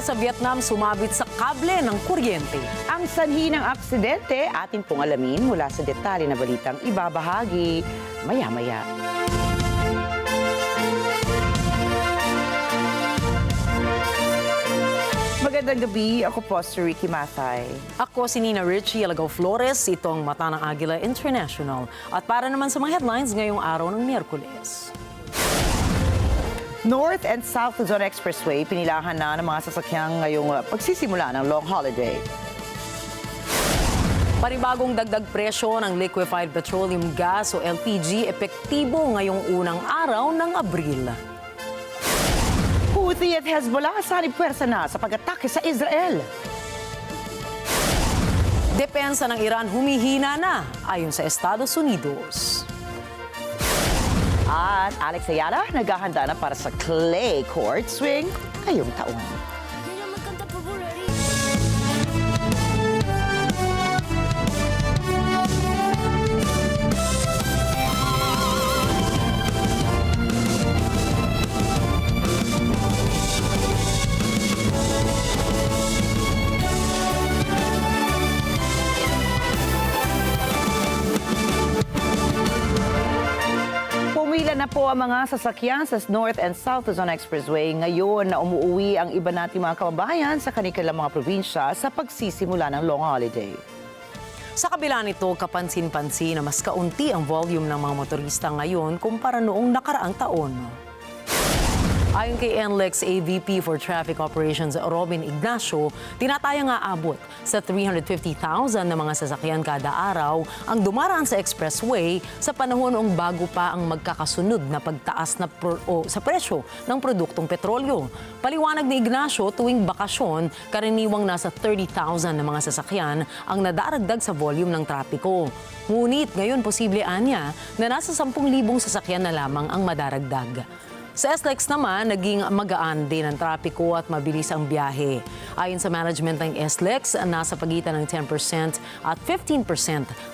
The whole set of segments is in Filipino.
sa Vietnam sumabit sa kable ng kuryente. Ang sanhi ng aksidente, atin pong alamin mula sa detalye na balitang ibabahagi maya-maya. Magandang gabi, ako po si Ricky Mathay. Ako si Nina Richie Alagaw Flores, ito ang Mata ng Agila International. At para naman sa mga headlines ngayong araw ng Miyerkules. North and South Luzon Expressway, pinilahan na ng mga sasakyang ngayong pagsisimula ng long holiday. Panibagong dagdag presyo ng liquefied petroleum gas o LPG epektibo ngayong unang araw ng Abril. Houthi at Hezbollah sanib pwersa na sa pag-atake sa Israel. Depensa ng Iran humihina na ayon sa Estados Unidos. At Alex Ayala naghahanda na para sa clay court swing ngayong taon. Pumila na po ang mga sasakyan sa North and South Luzon Expressway ngayon na umuwi ang iba nating mga kababayan sa kanilang mga probinsya sa pagsisimula ng long holiday. Sa kabila nito, kapansin-pansin na mas kaunti ang volume ng mga motorista ngayon kumpara noong nakaraang taon. Ayon kay NLEX AVP for Traffic Operations Robin Ignacio, tinatayang aabot sa 350,000 na mga sasakyan kada araw ang dumaraan sa expressway sa panahon noong bago pa ang magkakasunod na pagtaas sa presyo ng produktong petrolyo. Paliwanag ni Ignacio, tuwing bakasyon, karaniwang nasa 30,000 na mga sasakyan ang nadaragdag sa volume ng trapiko. Ngunit ngayon posible anya na nasa 10,000 sasakyan na lamang ang madaragdag. Sa SLEX naman, naging magaan din ang trapiko at mabilis ang biyahe. Ayon sa management ng SLEX, nasa pagitan ng 10% at 15%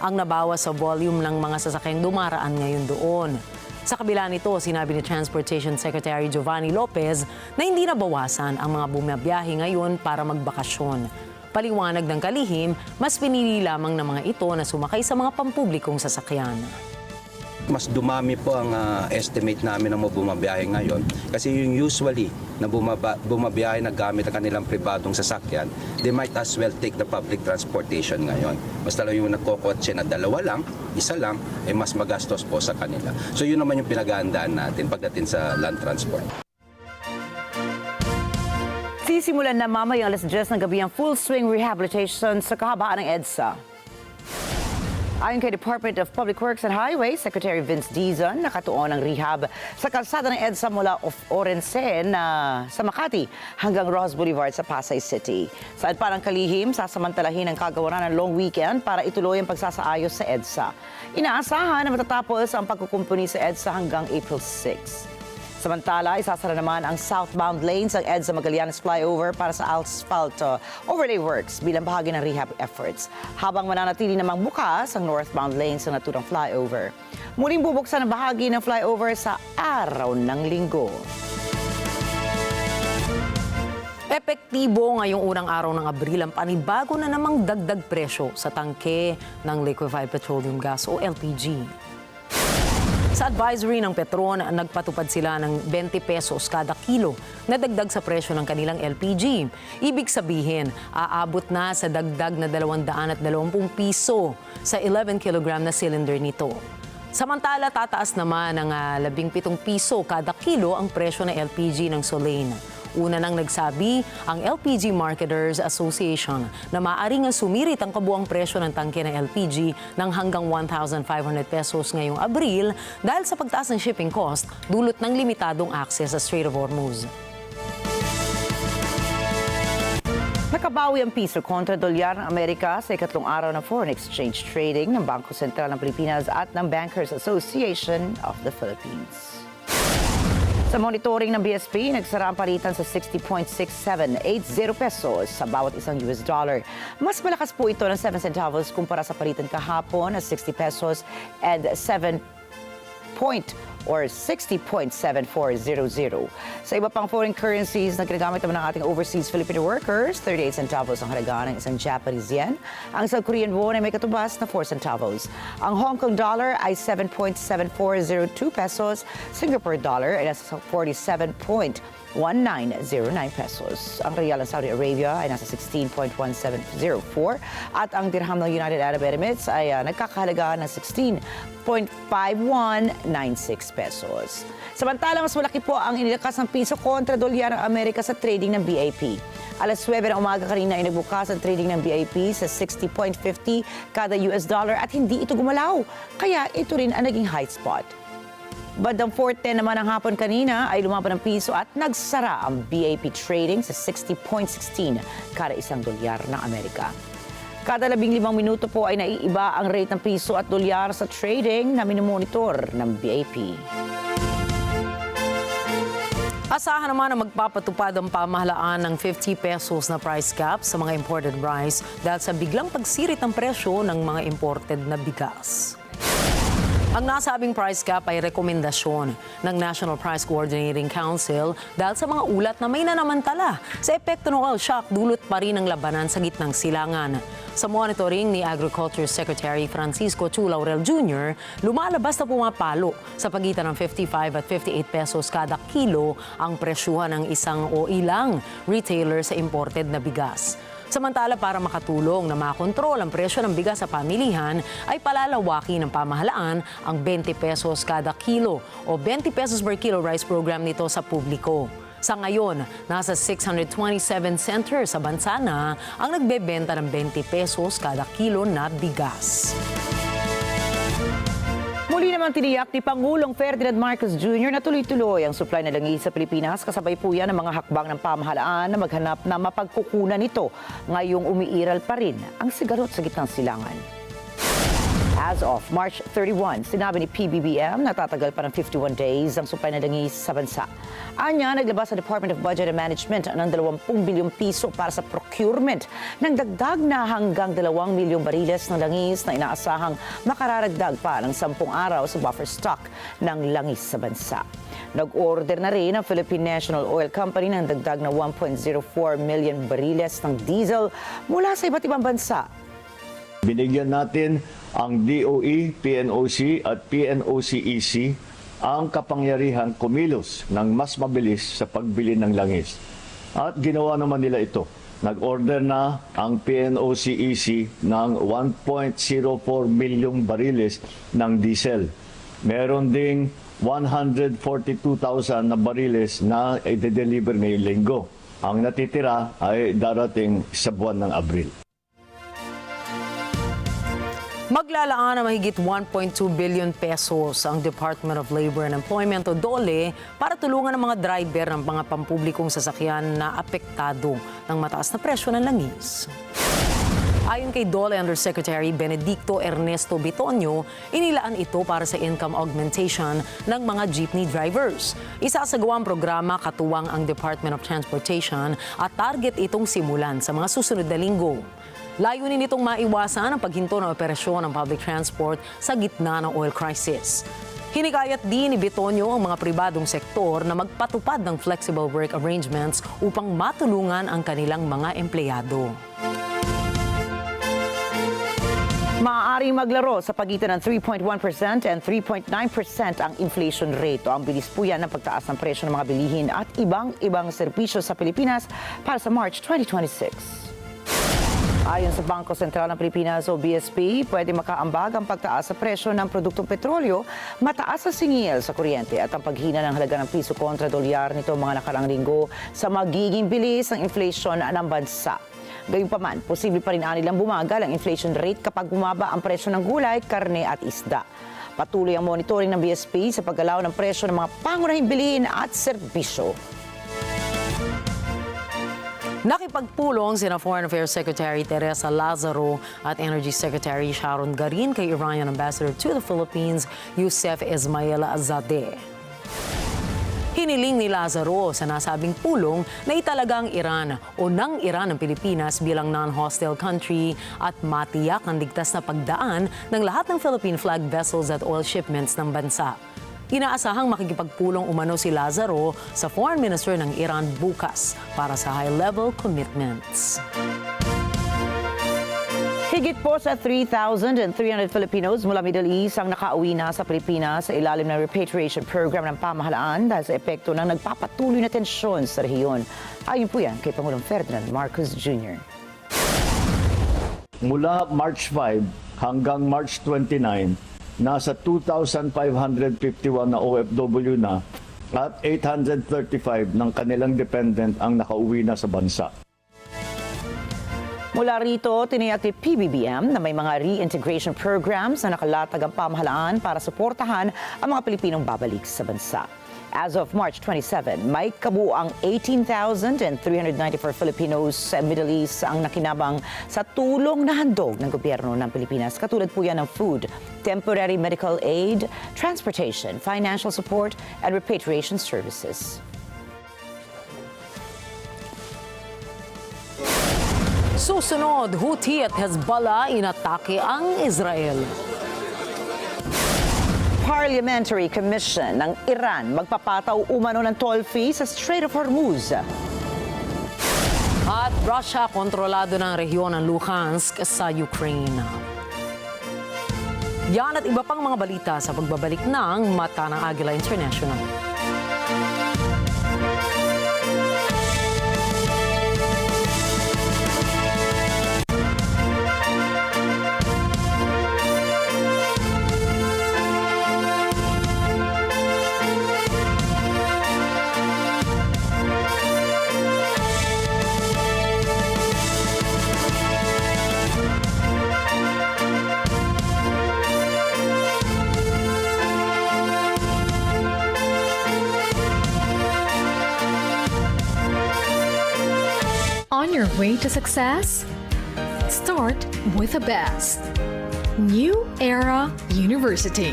ang nabawas sa volume ng mga sasakyang dumaraan ngayon doon. Sa kabila nito, sinabi ni Transportation Secretary Giovanni Lopez na hindi nabawasan ang mga bumabiyahe ngayon para magbakasyon. Paliwanag ng kalihim, mas pinili lamang ng mga ito na sumakay sa mga pampublikong sasakyan. Mas dumami po ang estimate namin ng mga bumabiyahe ngayon kasi yung usually na bumabiyahe na gamit ang kanilang pribadong sasakyan, they might as well take the public transportation ngayon. Basta lang yung nagkokotse na dalawa lang, isa lang, ay mas magastos po sa kanila. So yun naman yung pinag-aandaan natin pagdating sa land transport. Sisimulan na mamayang alas 10 ng gabi ang full swing rehabilitation sa kahabaan ng EDSA. Ayon kay Department of Public Works and Highways, Secretary Vince Dizon, nakatuon ang rehab sa kalsada ng EDSA mula Orense sa Makati hanggang Rojas Boulevard sa Pasay City. Saan pa ng kalihim, sasamantalahin ang kagawaran ng long weekend para ituloy ang pagsasaayos sa EDSA. Inaasahan na matatapos ang pagkukumpuni sa EDSA hanggang April 6. Samantala, isasara naman ang southbound lanes ng EDSA Magallanes Flyover para sa asphalt overlay works bilang bahagi ng rehab efforts. Habang mananatili namang bukas ang northbound lanes ng naturang flyover. Muling bubuksan ang bahagi ng flyover sa araw ng linggo. Epektibo ngayong unang araw ng Abril ang panibago na namang dagdag presyo sa tangke ng liquefied petroleum gas o LPG. Sa advisory ng Petron, nagpatupad sila ng 20 pesos kada kilo na dagdag sa presyo ng kanilang LPG. Ibig sabihin, aabot na sa dagdag na 220 piso sa 11 kilogram na cylinder nito. Samantala, tataas naman ng 17 piso kada kilo ang presyo ng LPG ng Solane. Una nang nagsabi ang LPG Marketers Association na maaaring sumirit ang kabuang presyo ng tangke ng LPG ng hanggang 1,500 pesos ngayong Abril dahil sa pagtaas ng shipping cost dulot ng limitadong access sa Strait of Hormuz. Nakabawi ang piso kontra dolyar ng Amerika sa ikatlong araw ng foreign exchange trading ng Bangko Sentral ng Pilipinas at ng Bankers Association of the Philippines. Sa monitoring ng BSP, nagsara ang palitan sa 60.6780 pesos sa bawat isang US dollar. Mas malakas po ito ng 7 centavos kumpara sa palitan kahapon na 60 pesos and 7.87 point or 60.7400. Sa iba pang foreign currencies na ginagamit naman ng ating overseas Filipino workers, 38 centavos ang halaga ng isang Japanese yen. Ang South Korean won ay may katubas na 4 centavos. Ang Hong Kong dollar ay 7.7402 pesos. Singapore dollar ay nasa 47.1909 pesos. Ang real ng Saudi Arabia ay nasa 16.1704 at ang dirham ng United Arab Emirates ay nagkakahalaga ng 16.5196 pesos. Samantala, mas malaki po ang inilakas ng piso kontra dolyar ng Amerika sa trading ng BAP. Alas 9 ng umaga kanina ay nagbukas ang trading ng BAP sa 60.50 kada US dollar at hindi ito gumalaw. Kaya ito rin ang naging high spot. Bandang 4:10 naman ang hapon kanina ay lumaban ng piso at nagsara ang BAP trading sa 60.16 kada isang dolyar ng Amerika. Kada 15 minuto po ay naiiba ang rate ng piso at dolyar sa trading na minomonitor ng BAP. Asahan naman na magpapatupad ang pamahalaan ng 50 pesos na price cap sa mga imported rice dahil sa biglang pagsirit ng presyo ng mga imported na bigas. Ang nasabing price cap ay rekomendasyon ng National Price Coordinating Council dahil sa mga ulat na may nanamantala sa epekto ng oil shock dulot pa rin ng labanan sa gitnang silangan. Sa monitoring ni Agriculture Secretary Francisco Chu Laurel Jr., lumalabas na pumapalo sa pagitan ng 55 at 58 pesos kada kilo ang presyuhan ng isang o ilang retailer sa imported na bigas. Samantala, para makatulong na makontrol ang presyo ng bigas sa pamilihan, ay palalawaki ng pamahalaan ang 20 pesos kada kilo o 20 pesos per kilo rice program nito sa publiko. Sa ngayon, nasa 627 centers sa bansa na ang nagbebenta ng 20 pesos kada kilo na bigas. Muli namang tiniyak ni Pangulong Ferdinand Marcos Jr. na tuloy-tuloy ang supply ng langis sa Pilipinas. Kasabay po yan ng mga hakbang ng pamahalaan na maghanap na mapagkukunan nito ngayong umiiral pa rin ang sigalot sa gitnang silangan. As of March 31, sinabi ni PBBM na tatagal pa ng 51 days ang supply ng langis sa bansa. Anya, naglabas sa Department of Budget and Management ng 20 bilyong piso para sa procurement ng dagdag na hanggang 2 milyong bariles ng langis na inaasahang makararagdag pa ng 10 araw sa buffer stock ng langis sa bansa. Nag-order na rin ang Philippine National Oil Company ng dagdag na 1.04 million bariles ng diesel mula sa iba't ibang bansa. Binigyan natin ang DOE, PNOC at PNOCEC ang kapangyarihan kumilos ng mas mabilis sa pagbili ng langis. At ginawa naman nila ito. Nag-order na ang PNOCEC ng 1.04 milyong bariles ng diesel. Meron ding 142,000 na bariles na i-deliver ngayong linggo. Ang natitira ay darating sa buwan ng Abril. Maglalaan na mahigit 1.2 billion pesos ang Department of Labor and Employment o DOLE para tulungan ang mga driver ng mga pampublikong sasakyan na apektado ng mataas na presyo ng langis. Ayon kay DOLE Undersecretary Benedicto Ernesto Bitonio, inilaan ito para sa income augmentation ng mga jeepney drivers. Isasagawa ang programa katuwang ang Department of Transportation at target itong simulan sa mga susunod na linggo. Layunin nitong maiwasan ang paghinto ng operasyon ng public transport sa gitna ng oil crisis. Hinikayat din ni Bitonio ang mga pribadong sektor na magpatupad ng flexible work arrangements upang matulungan ang kanilang mga empleyado. Maaaring maglaro sa pagitan ng 3.1% and 3.9% ang inflation rate o ang bilis po yan ng pagtaas ng presyo ng mga bilihin at ibang serbisyo sa Pilipinas para sa March 2026. Ayon sa Bangko Sentral ng Pilipinas o BSP, pwede makaambag ang pagtaas sa presyo ng produktong petrolyo, mataas sa singil sa kuryente at ang paghina ng halaga ng piso kontra dolyar nito mga nakarang linggo sa magiging bilis ng inflation ng bansa. Gayunpaman, posible pa rin anilang bumagal ang inflation rate kapag bumaba ang presyo ng gulay, karne at isda. Patuloy ang monitoring ng BSP sa paggalaw ng presyo ng mga pangunahing bilihin at serbisyo. Nakipagpulong sina Foreign Affairs Secretary Teresa Lazaro at Energy Secretary Sharon Garin kay Iranian Ambassador to the Philippines, Yusef Ismail Zadeh. Hiniling ni Lazaro sa nasabing pulong na italaga ang Iran o ng Iran ang Pilipinas bilang non-hostile country at matiyak ang ligtas na pagdaan ng lahat ng Philippine flag vessels at oil shipments ng bansa. Inaasahang makikipagpulong umano si Lazaro sa Foreign Minister ng Iran bukas para sa high-level commitments. Higit po sa 3,300 Filipinos mula Middle East ang nakauwi na sa Pilipinas sa ilalim ng repatriation program ng pamahalaan dahil sa epekto ng nagpapatuloy na tensyon sa rehiyon. Ayon po yan kay Pangulong Ferdinand Marcos Jr. Mula March 5 hanggang March 29, nasa 2,551 na OFW na at 835 ng kanilang dependent ang nakauwi na sa bansa. Mula rito, tiniyak ni PBBM na may mga reintegration programs na nakalatag ang pamahalaan para suportahan ang mga Pilipinong babalik sa bansa. As of March 27, may kabuuang 18,394 Filipinos sa Middle East ang nakinabang sa tulong na handog ng gobyerno ng Pilipinas. Katulad po yan ng food, temporary medical aid, transportation, financial support, and repatriation services. Susunod, Houthi at Hezbollah inatake ang Israel. Parliamentary Commission ng Iran magpapataw umano ng toll fee sa Strait of Hormuz. At Russia kontrolado ng rehiyon ng Luhansk sa Ukraine. Yan at iba pang mga balita sa pagbabalik ng Mata ng Agila International. On your way to success? Start with the best. New Era University,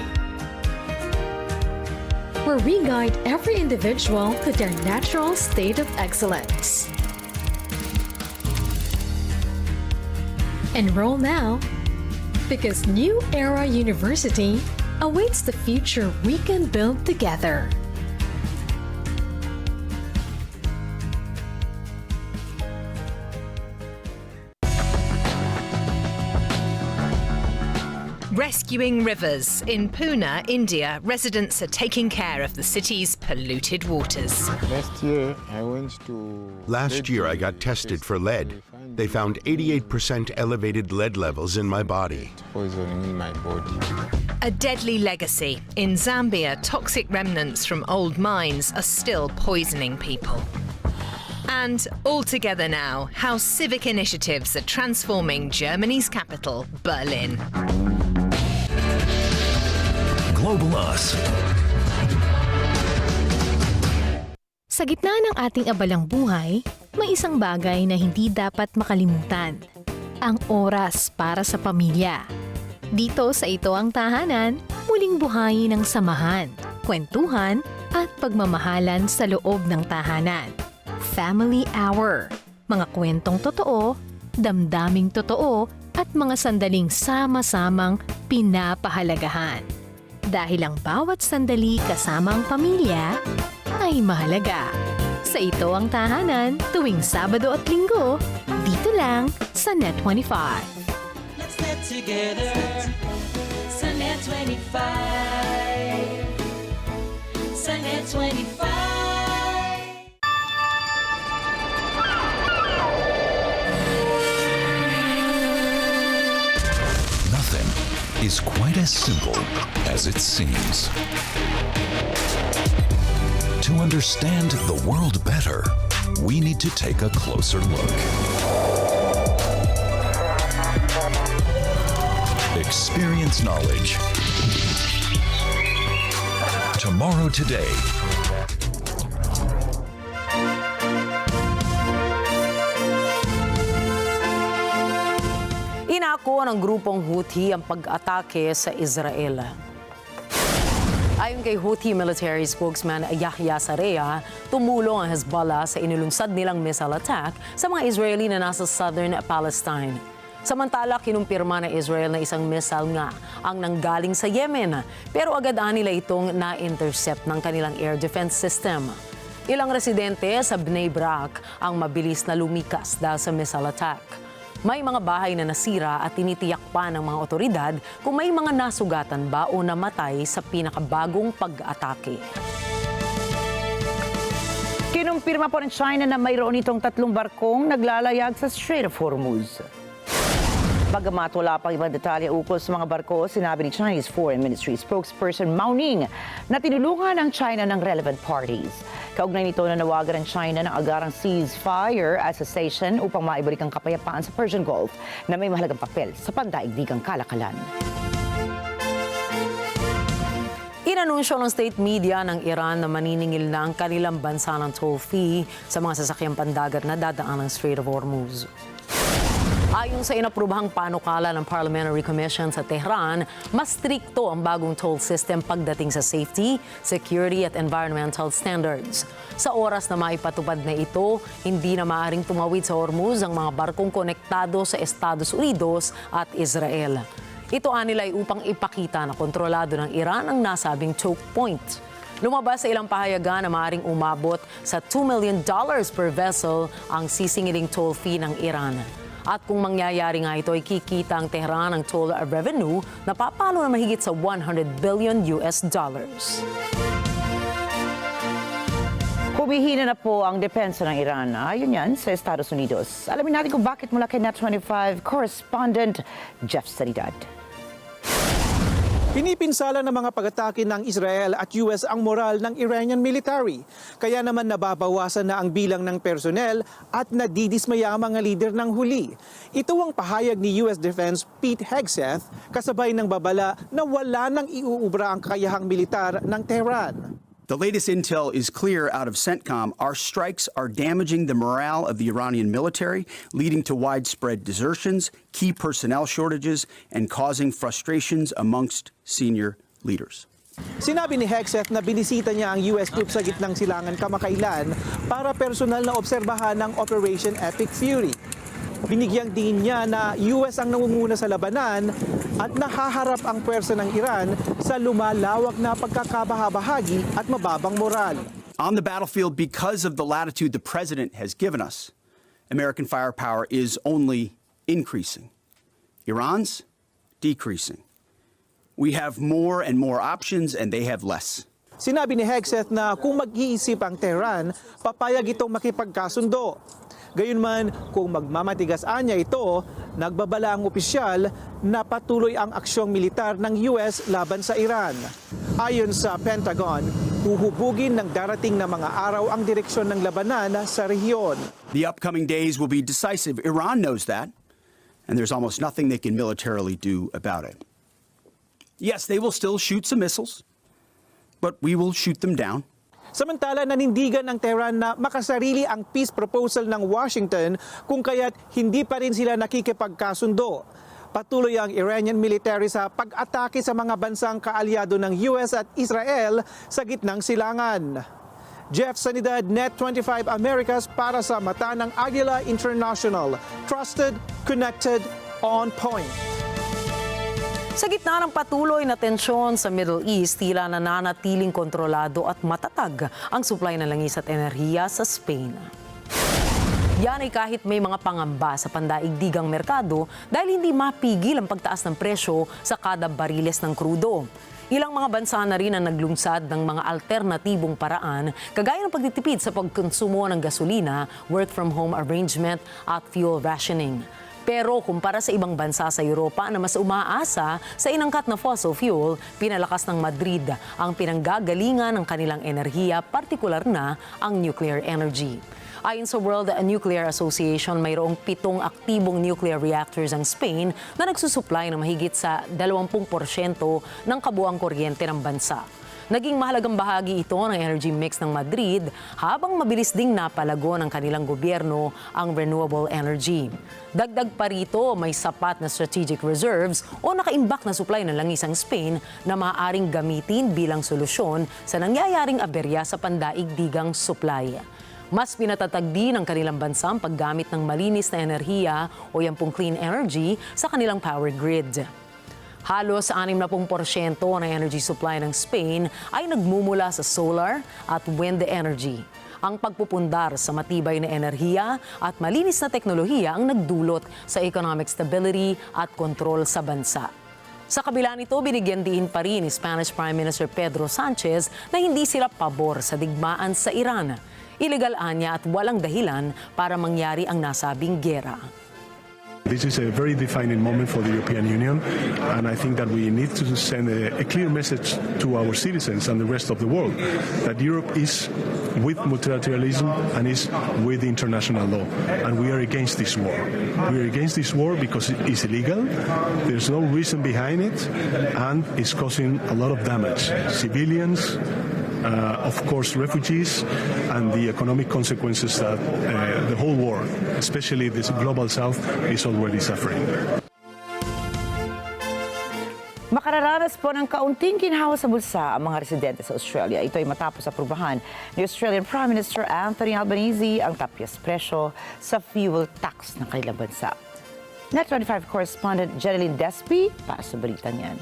where we guide every individual to their natural state of excellence. Enroll now, because New Era University awaits the future we can build together. Rescuing rivers. In Pune, India, residents are taking care of the city's polluted waters. Last year, I got tested for lead. They found 88% elevated lead levels in my body. A deadly legacy. In Zambia, toxic remnants from old mines are still poisoning people. And all together now, how civic initiatives are transforming Germany's capital, Berlin. Global Us. Sa gitna ng ating abalang buhay, may isang bagay na hindi dapat makalimutan. Ang oras para sa pamilya. Dito sa Ito Ang Tahanan, muling buhayin ang samahan, kwentuhan at pagmamahalan sa loob ng tahanan. Family Hour. Mga kwentong totoo, damdaming totoo at mga sandaling sama-samang pinapahalagahan. Dahil ang bawat sandali kasama ang pamilya ay mahalaga. Sa Ito Ang Tahanan, tuwing Sabado at Linggo, dito lang sa Net 25. Let's get together sa Net 25. Sa Net 25. Nothing is quite as simple as it seems. To understand the world better, we need to take a closer look. Experience knowledge. Tomorrow today. Inako ng grupong Houthi ang pag-atake sa Israel. Ayon kay Houthi military spokesman Yahya Sarea, tumulong ang Hezbollah sa inilunsad nilang missile attack sa mga Israeli na nasa southern Palestine. Samantala, kinumpirma ng Israel na isang missile nga ang nanggaling sa Yemen. Pero agad nila itong na-intercept ng kanilang air defense system. Ilang residente sa Bnei Brak ang mabilis na lumikas dahil sa missile attack. May mga bahay na nasira at tinitiyak pa ng mga otoridad kung may mga nasugatan ba o namatay sa pinakabagong pag-atake. Kinumpirma po ng China na mayroon itong 3 barkong naglalayag sa Strait of Hormuz. Bagamat wala pang ibang detalye ukol sa mga barko, sinabi ni Chinese Foreign Ministry spokesperson Mao Ning na tinulungan ng China ng relevant parties. Kaugnay nito na nawagan ng China ng agarang ceasefire at cessation upang maibalik ang kapayapaan sa Persian Gulf na may mahalagang papel sa pandaigdigang kalakalan. Inanunsyo ng state media ng Iran na maniningil na ang kanilang bansa ng toll fee sa mga sasakyang pandagat na dadaan ng Strait of Hormuz. Ayon sa inaprubahang panukala ng Parliamentary Commission sa Tehran, mas strikto ang bagong toll system pagdating sa safety, security at environmental standards. Sa oras na maipatupad na ito, hindi na maaaring tumawid sa Hormuz ang mga barkong konektado sa Estados Unidos at Israel. Ito anila ay upang ipakita na kontrolado ng Iran ang nasabing choke point. Lumabas sa ilang pahayagan na maaaring umabot sa $2 million per vessel ang sisingiling toll fee ng Iran. At kung mangyayari nga ito, ay kikita ang Tehran ng toll revenue na papalo na mahigit sa $100 billion. Humihina na po ang depensa ng Iran. Ayon yan sa Estados Unidos. Alamin natin kung bakit mula kay Net25 correspondent Jeff Sanidad. Pinipinsala ng mga pag-atake ng Israel at US ang moral ng Iranian military. Kaya naman nababawasan na ang bilang ng personnel at nadidismaya ang mga lider ng huli. Ito ang pahayag ni US Defense Pete Hegseth kasabay ng babala na wala nang iuubra ang kakayahang militar ng Tehran. The latest intel is clear out of CENTCOM. Our strikes are damaging the morale of the Iranian military, leading to widespread desertions, key personnel shortages, and causing frustrations amongst senior leaders. Sinabi ni Hegseth na binisita niya ang US troops sa gitnang silangan kamakailan para personal na obserbahan ng Operation Epic Fury. Binigyang din niya na US ang nangunguna sa labanan at nahaharap ang pwersa ng Iran sa lumalawak na pagkakabahabahagi at mababang moral. On the battlefield, because of the latitude the president has given us, American firepower is only increasing. Iran's decreasing. We have more and more options and they have less. Sinabi ni Hegseth na kung mag-iisip ang Tehran, papayag itong makipagkasundo. Gayunman, kung magmamatigasaan niya ito, nagbabala ang opisyal na patuloy ang aksyong militar ng US laban sa Iran. Ayon sa Pentagon, huhubugin ng darating na mga araw ang direksyon ng labanan sa rehiyon. The upcoming days will be decisive. Iran knows that, and there's almost nothing they can militarily do about it. Yes, they will still shoot some missiles, but we will shoot them down. Samantala, nanindigan ng Tehran na makasarili ang peace proposal ng Washington kung kaya't hindi pa rin sila nakikipagkasundo. Patuloy ang Iranian military sa pag-atake sa mga bansang kaalyado ng US at Israel sa gitnang silangan. Jeff Sanidad, Net25 Americas para sa mata ng Agila International. Trusted, connected, on point. Sa gitna ng patuloy na tensyon sa Middle East, tila nananatiling kontrolado at matatag ang supply ng langis at enerhiya sa Spain. Yan ay kahit may mga pangamba sa pandaigdigang merkado dahil hindi mapigil ang pagtaas ng presyo sa kada bariles ng krudo. Ilang mga bansa na rin ang naglungsad ng mga alternatibong paraan kagaya ng pagtitipid sa pagkonsumo ng gasolina, work-from-home arrangement at fuel rationing. Pero kumpara sa ibang bansa sa Europa na mas umaasa sa inangkat na fossil fuel, pinalakas ng Madrid ang pinanggagalingan ng kanilang enerhiya, partikular na ang nuclear energy. Ayon sa World Nuclear Association, mayroong 7 aktibong nuclear reactors ang Spain na nagsusupply ng mahigit sa 20% ng kabuang kuryente ng bansa. Naging mahalagang bahagi ito ng energy mix ng Madrid habang mabilis ding napalago ng kanilang gobyerno ang renewable energy. Dagdag pa rito, may sapat na strategic reserves o nakaimbak na supply ng langis ang Spain na maaaring gamitin bilang solusyon sa nangyayaring aberya sa pandaigdigang supply. Mas pinatatag din ng kanilang bansa ang paggamit ng malinis na enerhiya o yung pong clean energy sa kanilang power grid. Halos 60% ng energy supply ng Spain ay nagmumula sa solar at wind energy. Ang pagpupundar sa matibay na enerhiya at malinis na teknolohiya ang nagdulot sa economic stability at kontrol sa bansa. Sa kabila nito, binigyan din pa rin ni Spanish Prime Minister Pedro Sanchez na hindi sila pabor sa digmaan sa Iran. Illegal anya at walang dahilan para mangyari ang nasabing giyera. This is a very defining moment for the European Union, and I think that we need to send a clear message to our citizens and the rest of the world that Europe is with multilateralism and is with international law, and we are against this war. We are against this war because it is illegal, there's no reason behind it, and it's causing a lot of damage. Civilians, of course, refugees, and the economic consequences that the whole world, especially this global south, is already suffering. Makararanas po ng kaunting ginhawa sa bulsa ang mga residente sa Australia. Ito ay matapos aprubahan ni Australian Prime Minister Anthony Albanese ang tapias presyo sa fuel tax ng kanilang bansa. Net 25 correspondent Jeneline Despi para sa balitang yan.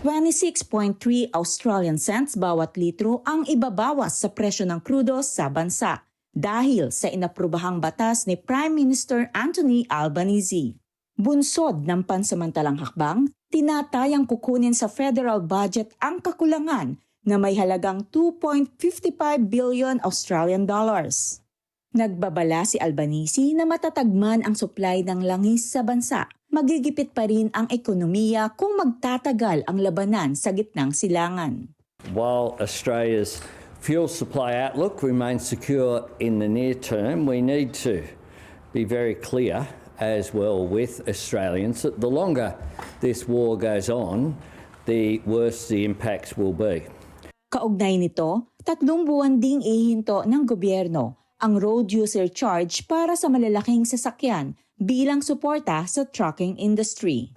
26.3 Australian cents bawat litro ang ibabawas sa presyo ng krudo sa bansa dahil sa inaprubahang batas ni Prime Minister Anthony Albanese. Bunsod ng pansamantalang hakbang, tinatayang kukunin sa federal budget ang kakulangan na may halagang 2.55 billion Australian dollars. Nagbabala si Albanese na matatagman ang supply ng langis sa bansa. Magigipit pa rin ang ekonomiya kung magtatagal ang labanan sa gitnang silangan. While Australia's fuel supply outlook remains secure in the near term, we need to be very clear as well with Australians that the longer this war goes on, the worse the impacts will be. Kaugnay nito, 3 buwan ding ihinto ng gobyerno ang road user charge para sa malalaking sasakyan bilang suporta sa trucking industry.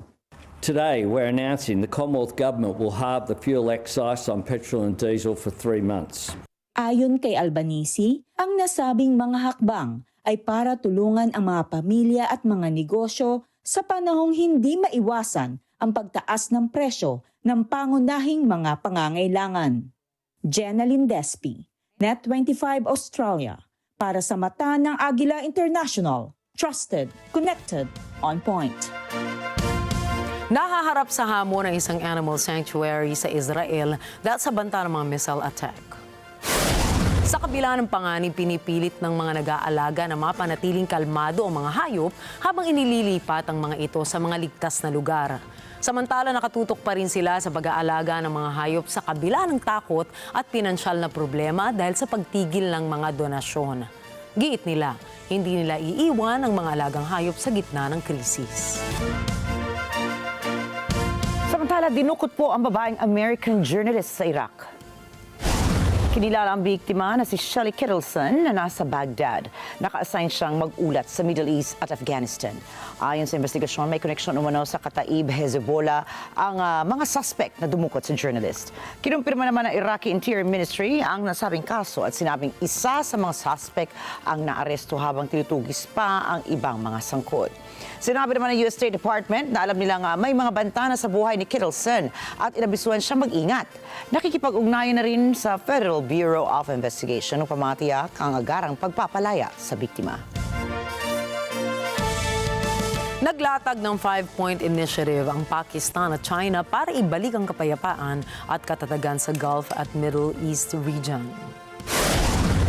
Today, we're announcing the Commonwealth Government will halve the fuel excise on petrol and diesel for 3 months. Ayon kay Albanese, ang nasabing mga hakbang ay para tulungan ang mga pamilya at mga negosyo sa panahong hindi maiwasan ang pagtaas ng presyo ng pangunahing mga pangangailangan. Jeneline Despi, Net 25 Australia, para sa mata ng Agila International. Trusted, connected, on point. Nahaharap sa hamon ng isang animal sanctuary sa Israel dahil sa banta ng mga missile attack. Sa kabila ng panganib, pinipilit ng mga nag-aalaga na mapanatiling kalmado ang mga hayop habang inililipat ang mga ito sa mga ligtas na lugar. Samantala, nakatutok pa rin sila sa pag-aalaga ng mga hayop sa kabila ng takot at pinansyal na problema dahil sa pagtigil ng mga donasyon. Giit nila, hindi nila iiwan ang mga alagang hayop sa gitna ng krisis. Samantala, dinukot po ang babaeng American journalist sa Iraq. Kinilala ang biktima na si Shelley Kittleson na nasa Baghdad. Naka-assign siyang mag-ulat sa Middle East at Afghanistan. Ayon sa investigasyon, may koneksyon umano sa Kataib, Hezbollah ang mga suspect na dumukot sa journalist. Kinumpirma naman ng Iraqi Interior Ministry ang nasabing kaso at sinabing isa sa mga suspect ang naaresto habang tinutugis pa ang ibang mga sangkot. Sinabi naman ng US State Department na alam nilang may mga bantana sa buhay ni Kittleson at inabisuan siya mag-ingat. Nakikipag-ugnayan na rin sa Federal Bureau of Investigation upang matiyak ang agarang pagpapalaya sa biktima. Naglatag ng 5-point initiative ang Pakistan at China para ibalik ang kapayapaan at katatagan sa Gulf at Middle East region.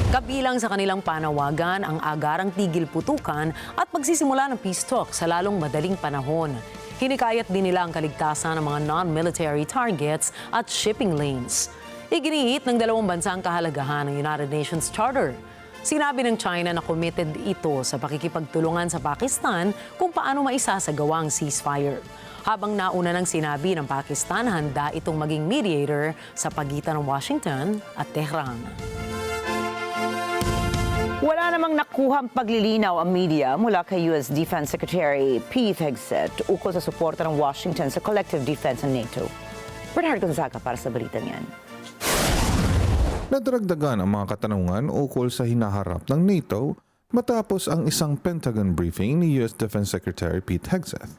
Kabilang sa kanilang panawagan ang agarang tigil putukan at pagsisimula ng peace talk sa lalong madaling panahon. Hinikayat din nila ang kaligtasan ng mga non-military targets at shipping lanes. Iginiit ng dalawang bansa ang kahalagahan ng United Nations Charter. Sinabi ng China na committed ito sa pakikipagtulungan sa Pakistan kung paano maisasagawa ang ceasefire. Habang nauna nang sinabi ng Pakistan, handa itong maging mediator sa pagitan ng Washington at Tehran. Wala namang nakuhang paglilinaw ang media mula kay US Defense Secretary Pete Hegseth ukol sa suporta ng Washington sa collective defense ng NATO. Bernard Gonzaga para sa balita niyan. Nadaragdagan ang mga katanungan ukol sa hinaharap ng NATO matapos ang isang Pentagon briefing ni US Defense Secretary Pete Hegseth.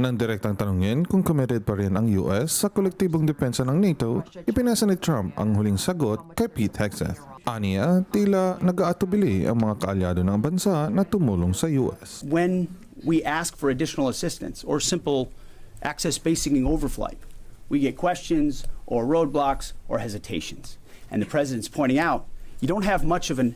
Nang direktang tanungin kung committed pa rin ang US sa kolektibong depensa ng NATO, ipinasa ni Trump ang huling sagot kay Pete Hegseth. Aniya, tila nag-aatubili ang mga kaalyado ng bansa na tumulong sa US. When we ask for additional assistance or simple access-based signalling overflight, we get questions or roadblocks or hesitations. And the president's pointing out, you don't have much of an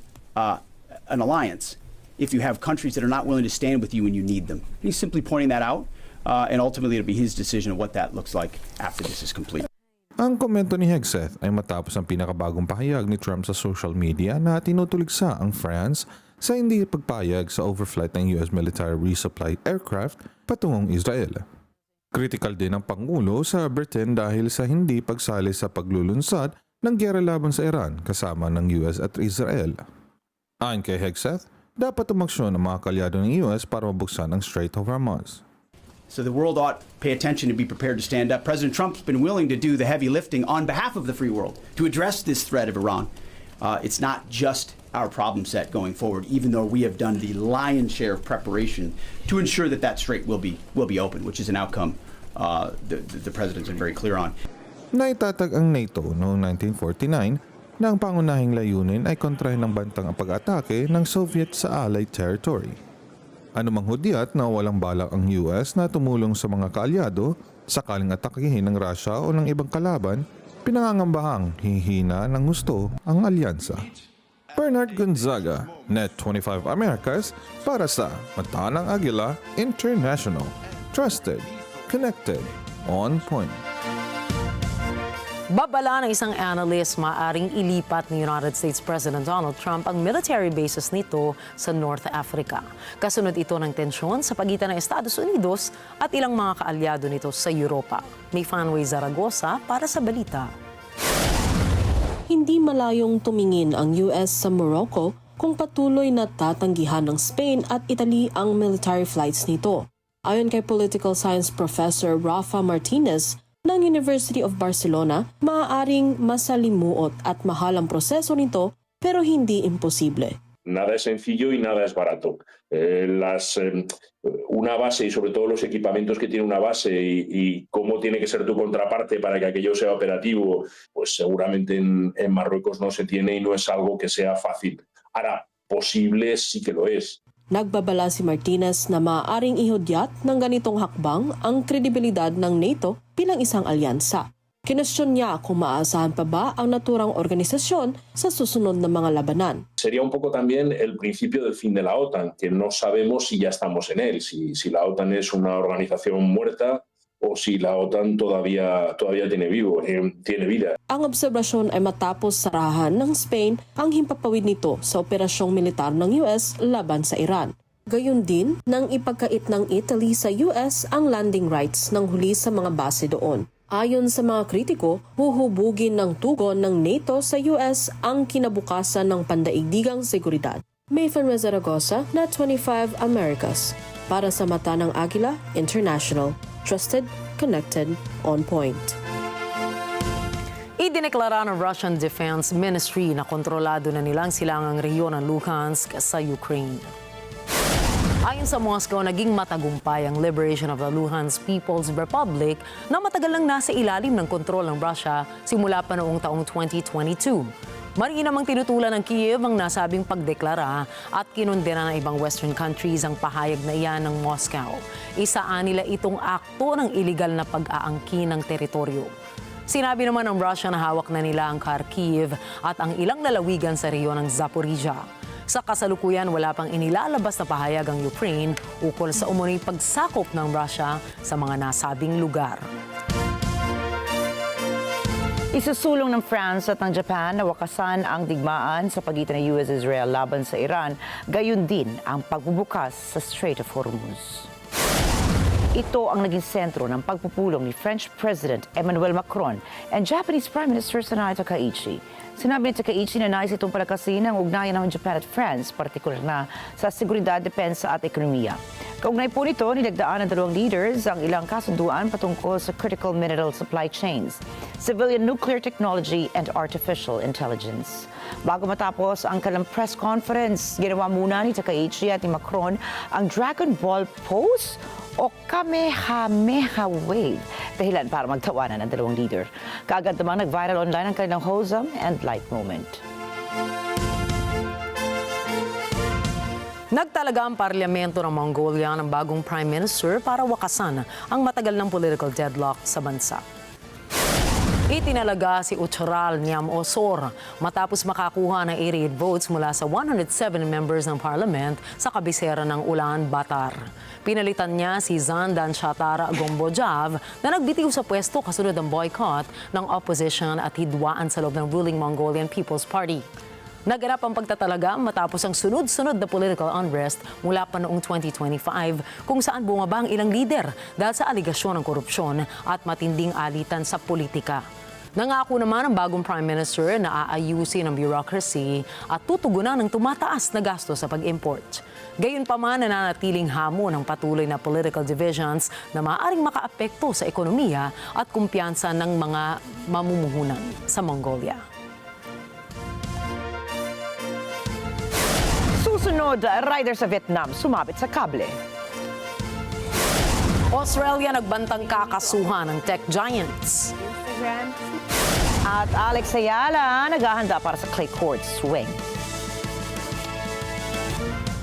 alliance if you have countries that are not willing to stand with you when you need them. He's simply pointing that out, and ultimately it'll be his decision of what that looks like after this is complete. Ang komento ni Hegseth ay matapos ang pinakabagong pahayag ni Trump sa social media na tinutuligsa ang France sa hindi pagpayag sa overflight ng US military resupply aircraft patungong Israel. Critical din ang Pangulo sa Britain dahil sa hindi pagsali sa paglulunsad ng giyera laban sa Iran kasama ng US at Israel. Ayon kay Hegseth, dapat umaksyon ang mga kalyado ng US para mabuksan ang Strait of Hormuz. So the world ought to pay attention and be prepared to stand up. President Trump's been willing to do the heavy lifting on behalf of the free world to address this threat of Iran. It's not just our problem set going forward, even though we have done the lion's share of preparation to ensure that that strait will be open, which is an outcome the president's been very clear on. Naitatag ang NATO noong 1949 na ang pangunahing layunin ay kontrahin ng bantang pag-atake ng Soviet sa Allied territory. Anumang hudyat na walang balak ang US na tumulong sa mga kaalyado sakaling atakihin ng Russia o ng ibang kalaban, pinangangambahang hihina ng gusto ang alyansa. Bernard Gonzaga, Net 25 Americas, para sa Mata ng Agila International. Trusted, connected, on point. Babala ng isang analyst, maaring ilipat ni United States President Donald Trump ang military bases nito sa North Africa. Kasunod ito ng tensyon sa pagitan ng Estados Unidos at ilang mga kaalyado nito sa Europa. May Fanway Zaragoza para sa balita. Hindi malayong tumingin ang US sa Morocco kung patuloy na tatanggihan ng Spain at Italy ang military flights nito. Ayon kay Political Science Professor Rafa Martinez ng University of Barcelona, maaaring masalimuot at mahal ang proseso nito pero hindi imposible. Nada es sencillo y nada es barato. Una base y sobre todo los equipamientos que tiene una base y cómo tiene que ser tu contraparte para que aquello sea operativo, pues seguramente en Marruecos no se tiene y no es algo que sea fácil. Ahora, posible sí que lo es. Nagbabala si Martinez na maaaring ihudyat ng ganitong hakbang ang kredibilidad ng NATO bilang isang alyansa. Kinwestiyon niya kung maaasahan pa ba ang naturang organisasyon sa susunod na mga labanan. Sería un poco también el principio del fin de la OTAN, que no sabemos si ya estamos en él, si la OTAN es una organización muerta o si la OTAN todavía tiene vida. Ang obserbasyon ay matapos sarahan ng Spain ang himpapawid nito sa operasyong militar ng US laban sa Iran. Gayon din nang ipagkait ng Italy sa US ang landing rights ng huli sa mga base doon. Ayon sa mga kritiko, huhubugin ng tugon ng NATO sa US ang kinabukasan ng pandaigdigang seguridad. May Fanway Zaragoza, Net 25 Americas. Para sa Mata ng Agila International. Trusted, connected, on point. Idineklara ng Russian Defense Ministry na kontrolado na nilang silangang rehiyon ng Luhansk sa Ukraine. Ayon sa Moscow, naging matagumpay ang liberation of the Luhansk People's Republic na matagal lang nasa ilalim ng kontrol ng Russia simula pa noong taong 2022. Mariin namang tinutulan ng Kiev ang nasabing pagdeklara at kinundena ng ibang Western countries ang pahayag na iyan ng Moscow. Isaan nila itong akto ng iligal na pag-aangkin ng teritoryo. Sinabi naman ng Russia na hawak na nila ang Kharkiv at ang ilang lalawigan sa rehiyon ng Zaporizhia. Sa kasalukuyan, wala pang inilalabas na pahayag ang Ukraine ukol sa umunoy pagsakop ng Russia sa mga nasabing lugar. Isusulong ng France at ng Japan na wakasan ang digmaan sa pagitan ng US-Israel laban sa Iran, gayon din ang pagbubukas sa Strait of Hormuz. Ito ang naging sentro ng pagpupulong ni French President Emmanuel Macron and Japanese Prime Minister Sanai Takaichi. Sinabi ni Takaichi na nais itong palakasin ang ugnayan ng Japan at France, partikular na sa seguridad, depensa at ekonomiya. Kaugnay po nito, nilagdaan ng dalawang leaders ang ilang kasunduan patungkol sa critical mineral supply chains, civilian nuclear technology and artificial intelligence. Bago matapos ang kanilang press conference, ginawa muna ni Takaichi at ni Macron ang Dragon Ball pose o Kamehameha Wave, dahilan para magtawanan ng dalawang leader. Kaagad namang nag-viral online ang kanilang wholesome and light moment. Nagtalaga ang parlamento ng Mongolia ng bagong Prime Minister para wakasan ang matagal ng political deadlock sa bansa. Itinalaga si Ucharal Niam Osor matapos makakuha ng 88 votes mula sa 107 members ng parliament sa kabisera ng Ulan Batar. Pinalitan niya si Zandan Shatar Gombojav na nagbitiw sa pwesto kasunod ng boycott ng opposition at hidwaan sa loob ng ruling Mongolian People's Party. Naganap ang pagtatalaga matapos ang sunod-sunod na political unrest mula pa noong 2025 kung saan bumaba ang ilang lider dahil sa aligasyon ng korupsyon at matinding alitan sa politika. Nangako naman ang bagong Prime Minister na aayusin ang bureaucracy at tutugunan ng tumataas na gasto sa pag-import. Gayunpaman, nananatiling hamon ng patuloy na political divisions na maaaring makaapekto sa ekonomiya at kumpiyansa ng mga mamumuhunan sa Mongolia. Susunod, rider sa Vietnam sumabit sa kable. Australia nagbantang kakasuhan ng tech giants. At Alex Ayala naghahanda para sa clay court swing.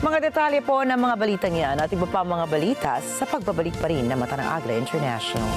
Mga detalye po ng mga balita niyan at iba pa mga balita sa pagbabalik pa rin ng Mata ng Agila International.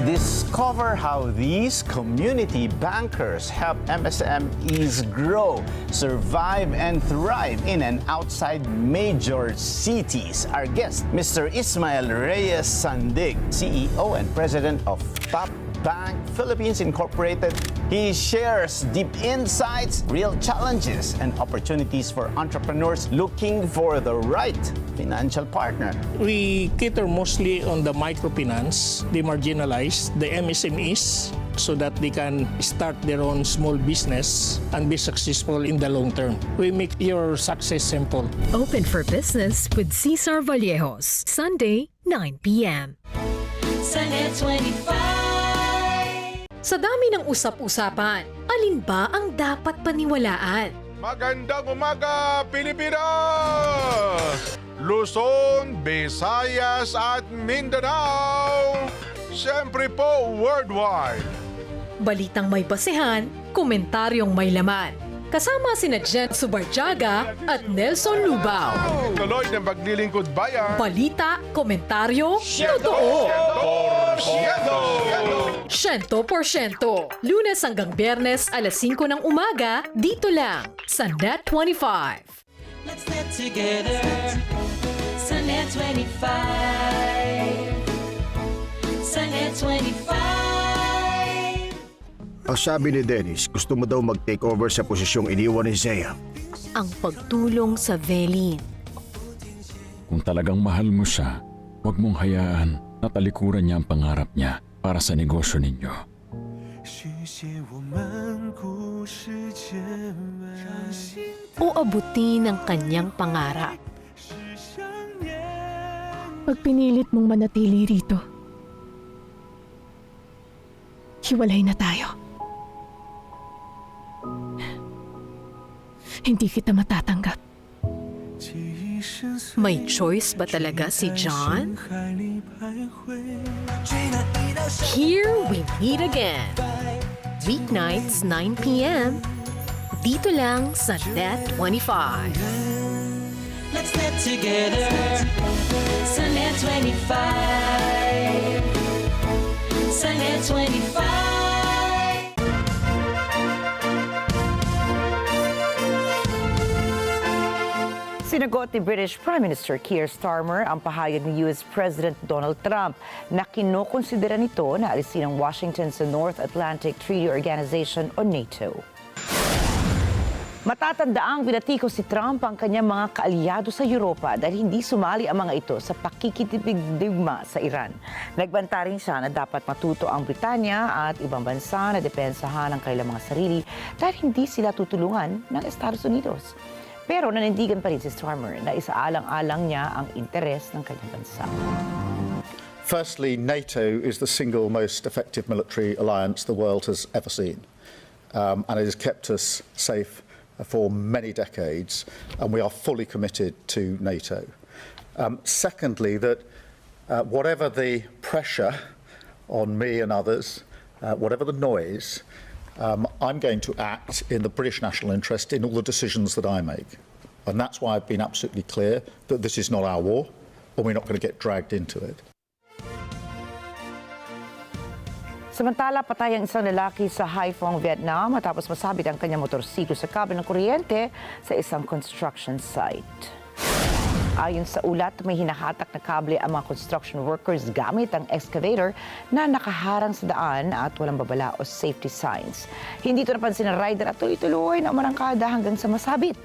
Discover how these community bankers help MSMEs grow, survive, and thrive in and outside major cities. Our guest, Mr. Ismael Reyes Sandig, CEO and President of Top Bank Philippines Incorporated. He shares deep insights, real challenges, and opportunities for entrepreneurs looking for the right financial partner. We cater mostly on the microfinance, the marginalized, the MSMEs, so that they can start their own small business and be successful in the long term. We make your success simple. Open for business with Cesar Vallejos, Sunday, 9 p.m. Sunday 25. Sa dami ng usap-usapan, alin ba ang dapat paniwalaan? Magandang umaga, Pilipinas! Luzon, Visayas at Mindanao. Siyempre po, worldwide. Balitang may basehan, komentaryong may laman. Kasama sina Jen Subarjaga at Nelson Lubao. Tuloy ng paglilingkod bayan. Balita, komentaryo, totoo. 100%. Lunes hanggang Biyernes, alas 5 ng umaga, dito lang sa Net 25. Let's get together. Sunday 25. Sunday 25. Ang sabi ni Dennis, gusto mo daw mag-take over sa posisyong iniwan ni Zea. Ang pagtulong sa Velin. Kung talagang mahal mo siya, huwag mong hayaan na talikuran niya ang pangarap niya para sa negosyo ninyo. O abutin ang kanyang pangarap. Pag pinilit mong manatili rito, hiwalay na tayo. Hindi kita matatanggap. May choice ba talaga si John? Here we meet again. Weeknights 9 p.m. Dito lang sa Net 25. Let's net together. Sa Net 25. Sa Net 25. Sinagot ni British Prime Minister Keir Starmer ang pahayag ni US President Donald Trump na kinokonsidera nito na alisin ang Washington sa North Atlantic Treaty Organization o NATO. Matatandaang binatikos si Trump ang kanyang mga kaalyado sa Europa dahil hindi sumali ang mga ito sa pakikipigdigma sa Iran. Nagbanta rin siya na dapat matuto ang Britanya at ibang bansa na depensahan ang kanilang mga sarili dahil hindi sila tutulungan ng Estados Unidos. Pero nanindigan pa rin si Starmer na isaalang-alang niya ang interes ng kanyang bansa. Firstly, NATO is the single most effective military alliance the world has ever seen. And it has kept us safe for many decades, and we are fully committed to NATO. Secondly, that whatever the pressure on me and others, whatever the noise, I'm going to act in the British national interest in all the decisions that I make. And that's why I've been absolutely clear that this is not our war, and we're not going to get dragged into it. Samantala, patay ang isang lalaki sa Haiphong, Vietnam matapos masabit ang kanyang motorsiklo sa kable ng kuryente sa isang construction site. Ayon sa ulat, may hinahatak na kable ang mga construction workers gamit ang excavator na nakaharang sa daan at walang babala o safety signs. Hindi ito napansin ng rider at tuloy-tuloy na umarangkada hanggang sa masabit.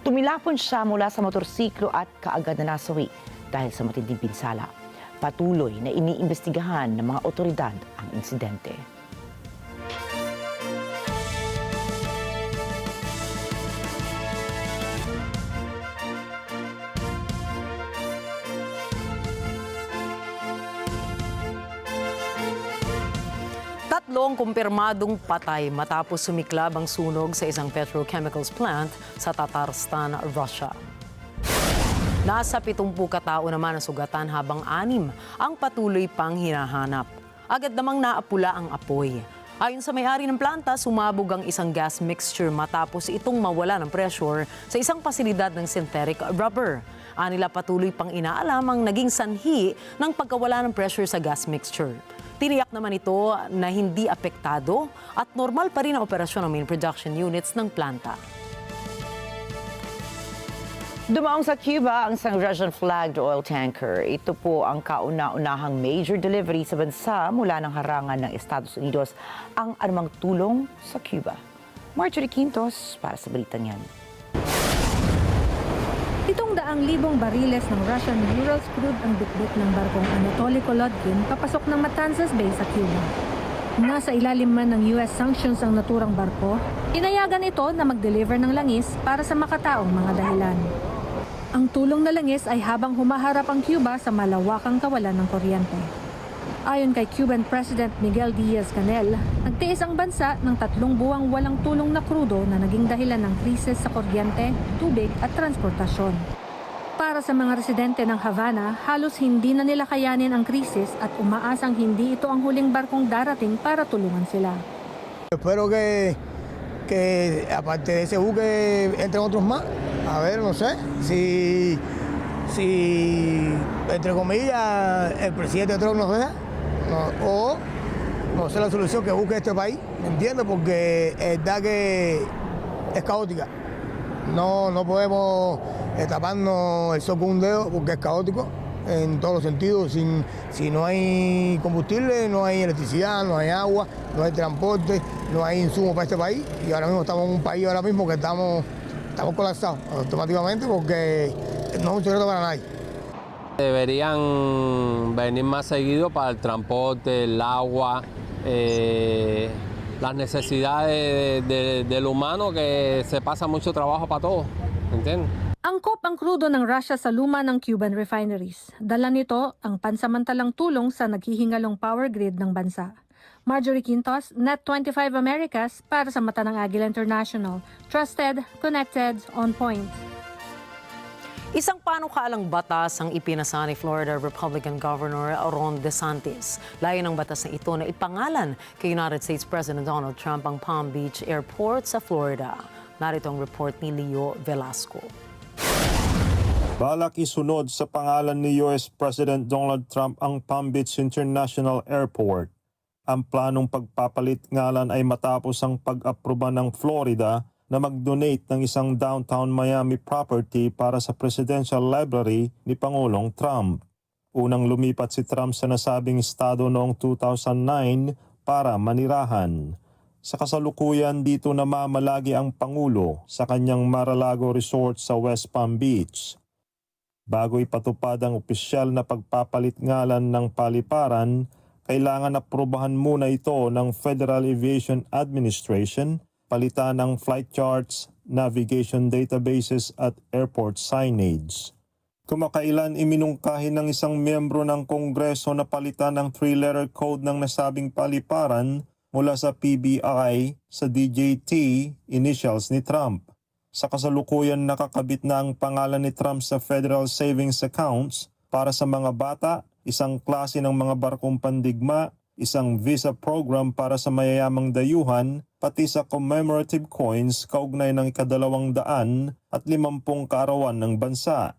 Tumilapon siya mula sa motorsiklo at kaagad na nasawi dahil sa matinding pinsala. Patuloy na iniimbestigahan ng mga otoridad ang insidente. Tatlong kumpirmadong patay matapos sumiklab ang sunog sa isang petrochemicals plant sa Tatarstan, Russia. Nasa 70 katao naman ang sugatan habang 6 ang patuloy pang hinahanap. Agad namang naapula ang apoy. Ayon sa may-ari ng planta, sumabog ang isang gas mixture matapos itong mawala ng pressure sa isang pasilidad ng synthetic rubber. Anila patuloy pang inaalam ang naging sanhi ng pagkawala ng pressure sa gas mixture. Tiniyak naman ito na hindi apektado at normal pa rin ang operasyon ng main production units ng planta. Dumaong sa Cuba ang isang Russian-flagged oil tanker. Ito po ang kauna-unahang major delivery sa bansa mula ng harangan ng Estados Unidos ang anumang tulong sa Cuba. Marjorie Quintos para sa balitang yan. 700,000 bariles ng Russian Urals crude ang bitbit ng barkong Anatoly Kolodkin papasok ng Matanzas Bay sa Cuba. Nasa ilalim man ng US sanctions ang naturang barko, inayagan ito na mag-deliver ng langis para sa makataong mga dahilan. Ang tulong na langis ay habang humaharap ang Cuba sa malawakang kawalan ng kuryente. Ayon kay Cuban President Miguel Diaz-Canel, nagtiis ang bansa ng 3 buwang walang tulong na krudo na naging dahilan ng krisis sa kuryente, tubig at transportasyon. Para sa mga residente ng Havana, halos hindi na nila kayanin ang krisis at umaasang hindi ito ang huling barkong darating para tulungan sila. Espero que aparte de ese buque entren otros más. A ver, no sé, si entre comillas el presidente Trump nos deja, o no sé la solución que busque este país, ¿me entiendes? Porque es verdad que es caótica. No podemos taparnos el sol con un dedo porque es caótico en todos los sentidos. Si no hay combustible, no hay electricidad, no hay agua, no hay transporte, no hay insumos para este país. Y ahora mismo estamos en un país que estamos colapsados automáticamente porque no es un secreto para nadie. Deberían venir más seguido para el transporte, el agua, las necesidades del humano que se pasa mucho trabajo para todos, ¿entiendes? Angkop ang krudo ng Russia sa luma ng Cuban refineries. Dala nito ang pansamantalang tulong sa naghihingalong power grid ng bansa. Marjorie Quintos, Net 25 Americas para sa mata ng Agila International. Trusted, connected, on point. Isang panukalang batas ang ipinasa ni Florida Republican Governor Ron DeSantis. Layo ng batas na ito na ipangalan kay United States President Donald Trump ang Palm Beach Airport sa Florida. Narito ang report ni Leo Velasco. Balak isunod sa pangalan ni US President Donald Trump ang Palm Beach International Airport. Ang planong pagpapalit ngalan ay matapos ang pag-aproba ng Florida na mag-donate ng isang downtown Miami property para sa Presidential Library ni Pangulong Trump. Unang lumipat si Trump sa nasabing estado noong 2009 para manirahan. Sa kasalukuyan dito namamalagi ang Pangulo sa kanyang Mar-a-Lago Resort sa West Palm Beach. Bago ipatupad ang opisyal na pagpapalit ngalan ng paliparan, kailangan aprobahan muna ito ng Federal Aviation Administration, palitan ng flight charts, navigation databases at airport signage. Kumakailan iminungkahi ng isang miyembro ng Kongreso na palitan ang 3-letter code ng nasabing paliparan mula sa PBI sa DJT, initials ni Trump. Sa kasalukuyan nakakabit na ang pangalan ni Trump sa Federal Savings Accounts para sa mga bata, isang klase ng mga barkong pandigma, isang visa program para sa mayayamang dayuhan, pati sa commemorative coins kaugnay ng 250 kaarawan ng bansa.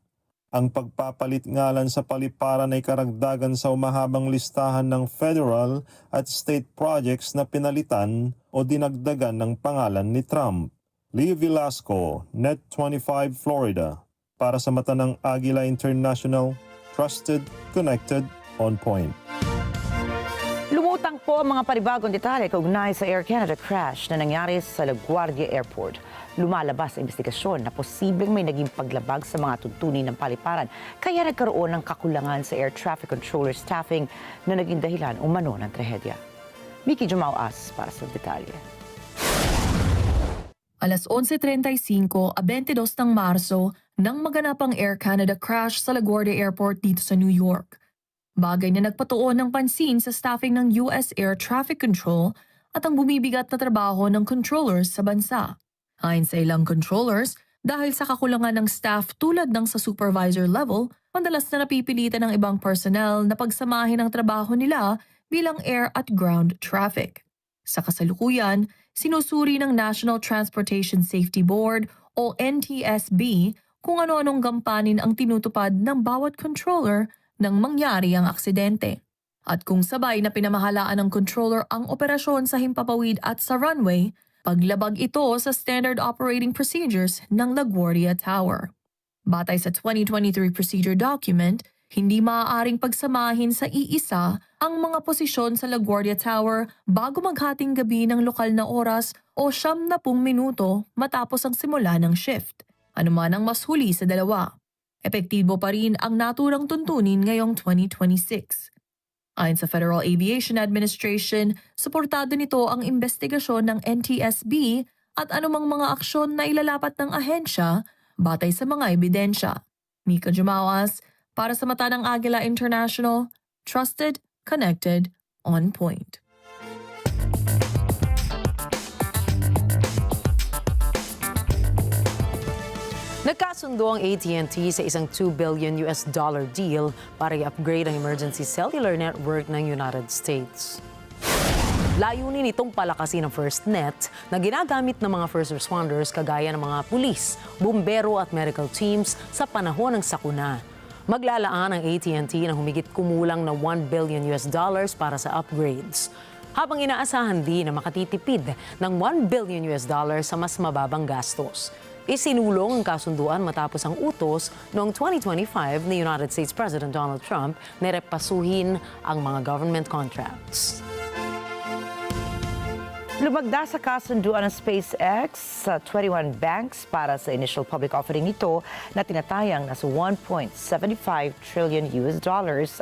Ang pagpapalit ngalan sa paliparan ay karagdagan sa umahabang listahan ng federal at state projects na pinalitan o dinagdagan ng pangalan ni Trump. Leo Velasco, Net 25 Florida, para sa mata ng Agila International, trusted, connected, on point. Lumutang po ang mga panibagong detalye kaugnay sa Air Canada crash na nangyari sa LaGuardia Airport. Lumalabas ang investigasyon na posibleng may naging paglabag sa mga tuntunin ng paliparan kaya nagkaroon ng kakulangan sa air traffic controller staffing na naging dahilan umano ng trahedya. Miki Jumauas para sa detalye. Alas 11:35, 22 ng Marso, nang maganap ang Air Canada crash sa LaGuardia Airport dito sa New York. Bagay na nagpatuon ng pansin sa staffing ng US Air Traffic Control at ang bumibigat na trabaho ng controllers sa bansa. Ayon sa ilang controllers, dahil sa kakulangan ng staff tulad ng sa supervisor level, madalas na napipilitan ng ibang personnel na pagsamahin ang trabaho nila bilang air at ground traffic. Sa kasalukuyan, sinusuri ng National Transportation Safety Board o NTSB kung ano-anong gampanin ang tinutupad ng bawat controller nang mangyari ang aksidente. At kung sabay na pinamahalaan ng controller ang operasyon sa himpapawid at sa runway, paglabag ito sa standard operating procedures ng LaGuardia Tower. Batay sa 2023 procedure document, hindi maaaring pagsamahin sa iisa ang mga posisyon sa LaGuardia Tower bago maghating gabi ng lokal na oras o 70 minuto matapos ang simula ng shift, anuman ang mas huli sa dalawa. Epektibo pa rin ang naturang tuntunin ngayong 2026. Ayon sa Federal Aviation Administration, suportado nito ang investigasyon ng NTSB at anumang mga aksyon na ilalapat ng ahensya batay sa mga ebidensya. Mika Jumawas, para sa mata ng Agila International, trusted, connected, on point. Nagkasundo ang AT&T sa isang $2 billion deal para i-upgrade ang emergency cellular network ng United States. Layunin itong palakasin ang FirstNet na ginagamit ng mga first responders kagaya ng mga pulis, bumbero at medical teams sa panahon ng sakuna. Maglalaan ang AT&T ng humigit kumulang na $1 billion para sa upgrades. Habang inaasahan din na makatitipid ng $1 billion sa mas mababang gastos. Isinulong ang kasunduan matapos ang utos noong 2025 ni United States President Donald Trump na repasuhin ang mga government contracts. Lumagda sa kasunduan ng SpaceX sa 21 banks para sa initial public offering nito na tinatayang nasa $1.75 trillion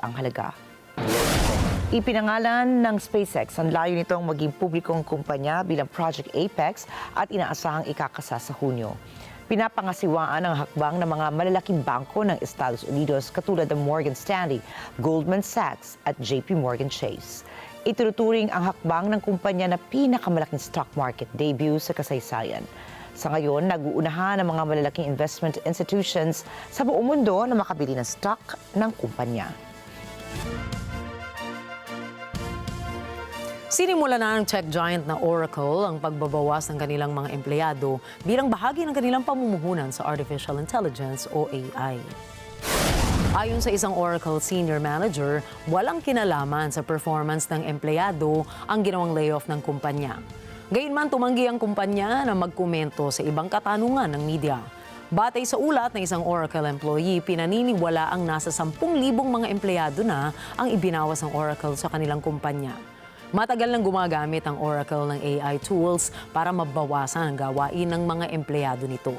ang halaga. Ipinangalan ng SpaceX ang layo nitong maging publikong kumpanya bilang Project Apex at inaasahang ikakasa sa Hunyo. Pinapangasiwaan ang hakbang ng mga malalaking bangko ng Estados Unidos katulad ng Morgan Stanley, Goldman Sachs at JP Morgan Chase. Ituturing ang hakbang ng kumpanya na pinakamalaking stock market debut sa kasaysayan. Sa ngayon, nag-uunahan ang mga malalaking investment institutions sa buong mundo na makabili ng stock ng kumpanya. Sinimula na ng tech giant na Oracle ang pagbabawas ng kanilang mga empleyado bilang bahagi ng kanilang pamumuhunan sa Artificial Intelligence o AI. Ayon sa isang Oracle senior manager, walang kinalaman sa performance ng empleyado ang ginawang layoff ng kumpanya. Gayunman, tumanggi ang kumpanya na magkomento sa ibang katanungan ng media. Batay sa ulat ng isang Oracle employee, pinaniniwala ang nasa 10,000 mga empleyado na ang ibinawas ng Oracle sa kanilang kumpanya. Matagal nang gumagamit ang Oracle ng AI tools para mabawasan ang gawain ng mga empleyado nito.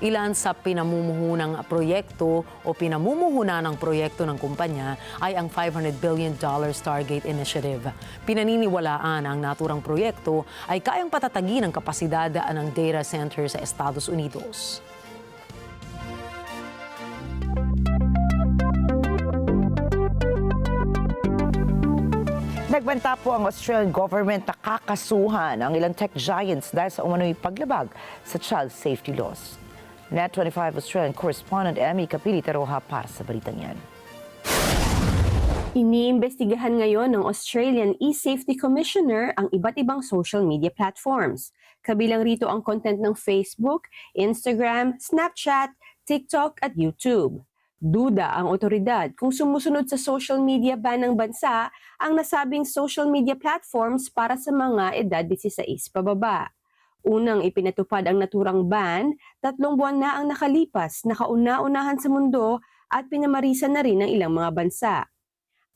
Ilan sa pinamumuhunang proyekto o pinamumuhuna ng proyekto ng kumpanya ay ang $500 billion Stargate Initiative. Pinaniniwalaan ang naturang proyekto ay kayang patatagin ang kapasidad ng data center sa Estados Unidos. Nagbanta po ang Australian government na kakasuhan ang ilang tech giants dahil sa umano'y paglabag sa child safety laws. Net25 Australian correspondent Emmy Kapili-Taroha para sa balitang yan. Iniimbestigahan ngayon ng Australian E-Safety Commissioner ang iba't ibang social media platforms. Kabilang rito ang content ng Facebook, Instagram, Snapchat, TikTok at YouTube. Duda ang otoridad kung sumusunod sa social media ban ng bansa ang nasabing social media platforms para sa mga edad 16 pababa. Unang ipinatupad ang naturang ban, 3 buwan na ang nakalipas, nakauna-unahan sa mundo at pinamarisan na rin ng ilang mga bansa.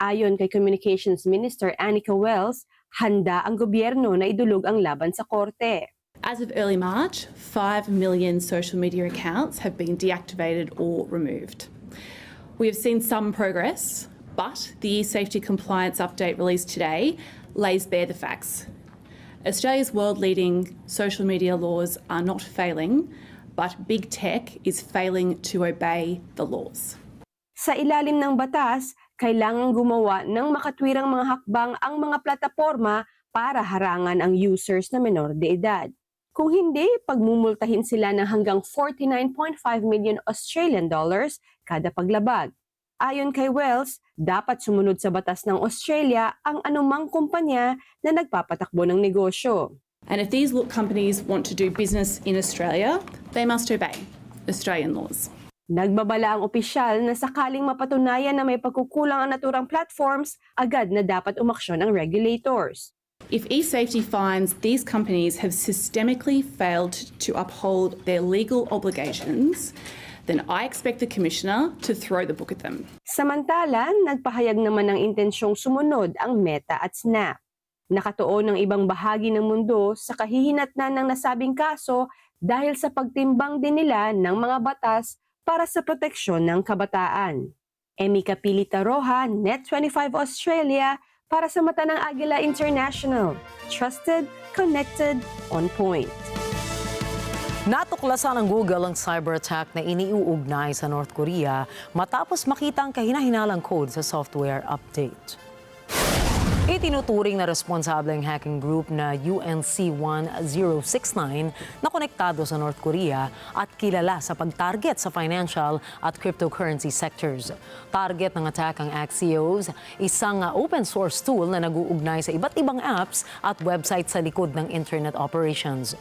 Ayon kay Communications Minister Anika Wells, handa ang gobyerno na idulog ang laban sa korte. As of early March, 5 million social media accounts have been deactivated or removed. We have seen some progress, but the safety compliance update released today lays bare the facts. Australia's world-leading social media laws are not failing, but big tech is failing to obey the laws. Sa ilalim ng batas, kailangang gumawa ng makatwirang mga hakbang ang mga plataporma para harangan ang users na menor de edad. Kung hindi, pagmumultahin sila ng hanggang 49.5 million Australian dollars kada paglabag. Ayon kay Wells, dapat sumunod sa batas ng Australia ang anumang kumpanya na nagpapatakbo ng negosyo. And if these companies want to do business in Australia, they must obey Australian laws. Nagbabala ang opisyal na sakaling mapatunayan na may pagkukulang ang naturang platforms, agad na dapat umaksyon ang regulators. If eSafety finds these companies have systemically failed to uphold their legal obligations, then I expect the Commissioner to throw the book at them. Samantala, nagpahayag naman ng intensyong sumunod ang Meta at Snap. Nakatuon ng ibang bahagi ng mundo sa kahihinatnan ng nasabing kaso dahil sa pagtimbang din nila ng mga batas para sa proteksyon ng kabataan. Emmy Kapili-Taroha, Net25 Australia, para sa mata ng Agila International. Trusted, connected, on point. Natuklasan ng Google ang cyber attack na iniuugnay sa North Korea matapos makita ang kahina-hinalang code sa software update. Itinuturing na responsableng hacking group na UNC1069 na konektado sa North Korea at kilala sa pag-target sa financial at cryptocurrency sectors. Target ng attack ang Axios, isang open source tool na nag-uugnay sa iba't ibang apps at website sa likod ng internet operations.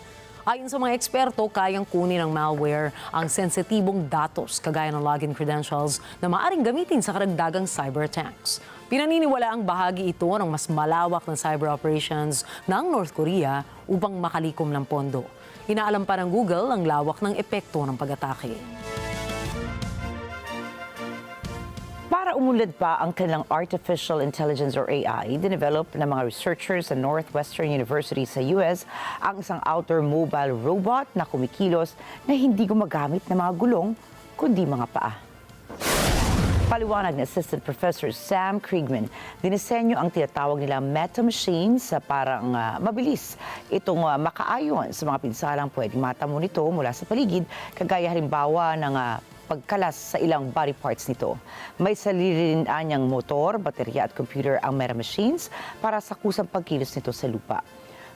Ayon sa mga eksperto, kayang kunin ng malware ang sensitibong datos kagaya ng login credentials na maaaring gamitin sa karagdagang cyber attacks. Pinaniniwala ang bahagi ito ng mas malawak na cyber operations ng North Korea upang makalikom ng pondo. Inaalam pa ng Google ang lawak ng epekto ng pag-atake. Para umunlad pa ang kanilang artificial intelligence or AI, dinevelop ng mga researchers sa Northwestern University sa US ang isang outdoor mobile robot na kumikilos na hindi gumagamit ng mga gulong kundi mga paa. Paliwanag ni Assistant Professor Sam Kriegman, dinisenyo ang tinatawag nila meta machines sa parang mabilis itong makaayon sa mga pinsalang pwedeng matamo nito mula sa paligid, kagaya halimbawa ng pagkalas sa ilang body parts nito. May sarili rin anyang motor, baterya at computer ang meta machines para sa kusang pagkilos nito sa lupa.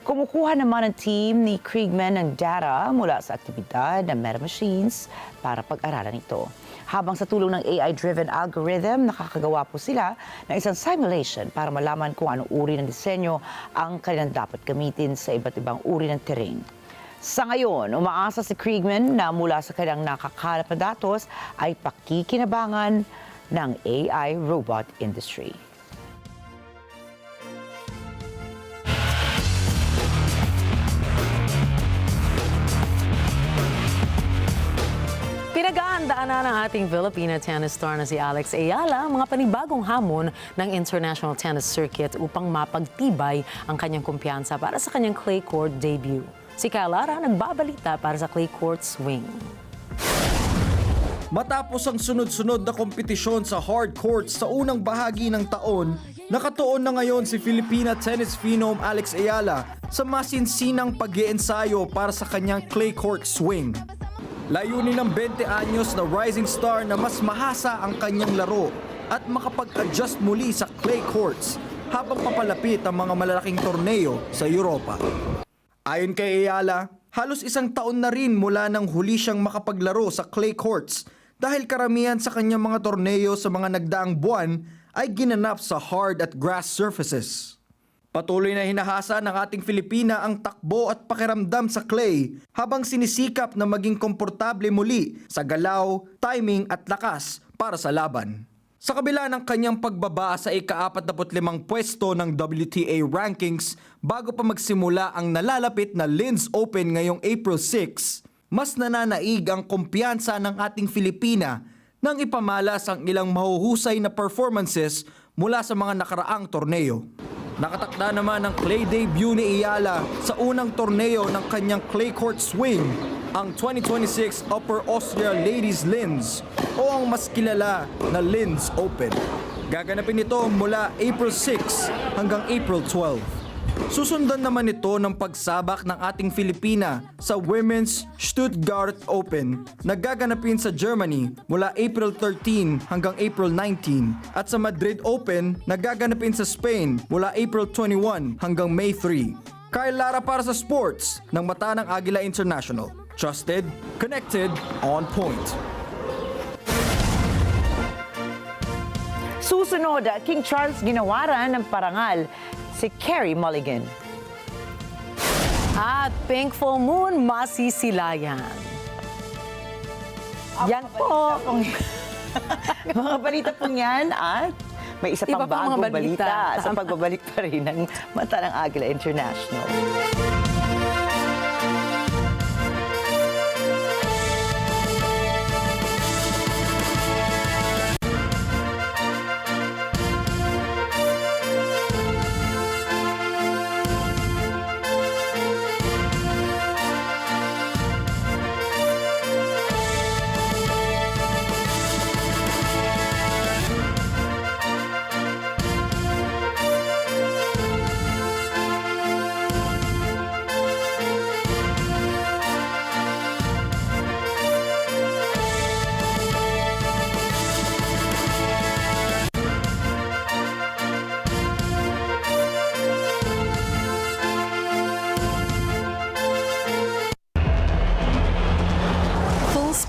Kumukuha naman ang team ni Kriegman ng data mula sa aktibidad ng meta machines para pag-aralan ito. Habang sa tulong ng AI-driven algorithm, nakakagawa po sila ng isang simulation para malaman kung anong uri ng disenyo ang kanilang dapat gamitin sa iba't ibang uri ng terrain. Sa ngayon, umaasa si Kriegman na mula sa kanilang nakakalap na datos ay pakikinabangan ng AI robot industry. Pinag-aandaan na ng ating Filipina tennis star na si Alex Ayala ang mga panibagong hamon ng International Tennis Circuit upang mapagtibay ang kanyang kumpiyansa para sa kanyang clay court debut. Si Kyle Lara nagbabalita para sa clay court swing. Matapos ang sunod-sunod na kompetisyon sa hard courts sa unang bahagi ng taon, nakatuon na ngayon si Filipina tennis phenom Alex Ayala sa masinsinang pag-iensayo para sa kanyang clay court swing. Layunin ng 20 anyos na rising star na mas mahasa ang kanyang laro at makapag-adjust muli sa clay courts habang papalapit ang mga malalaking torneo sa Europa. Ayon kay Ayala, halos isang taon na rin mula nang huli siyang makapaglaro sa clay courts dahil karamihan sa kanyang mga torneo sa mga nagdaang buwan ay ginanap sa hard at grass surfaces. Patuloy na hinahasa ng ating Filipina ang takbo at pakiramdam sa clay habang sinisikap na maging komportable muli sa galaw, timing at lakas para sa laban. Sa kabila ng kanyang pagbaba sa ika-45 pwesto ng WTA rankings bago pa magsimula ang nalalapit na Linz Open ngayong April 6, mas nananaig ang kumpiyansa ng ating Filipina nang ipamalas ang ilang mahuhusay na performances mula sa mga nakaraang torneo. Nakatakda naman ang clay debut ni Ayala sa unang torneo ng kanyang clay court swing, ang 2026 Upper Austria Ladies Linz o ang mas kilala na Linz Open. Gaganapin ito mula April 6 hanggang April 12. Susundan naman ito ng pagsabak ng ating Filipina sa Women's Stuttgart Open na gaganapin sa Germany mula April 13 hanggang April 19 at sa Madrid Open na gaganapin sa Spain mula April 21 hanggang May 3. Kyle Lara para sa sports ng mata ng Agila International. Trusted, connected, on point. Susunod, King Charles ginawaran ng parangal si Carrie Mulligan. At Pink Full Moon masisilayan. Yan po. Mga balita po yan at may isa pang Iba pang mga bagong balita balita. sa pagbabalik pa rin ng mata ng Agila International.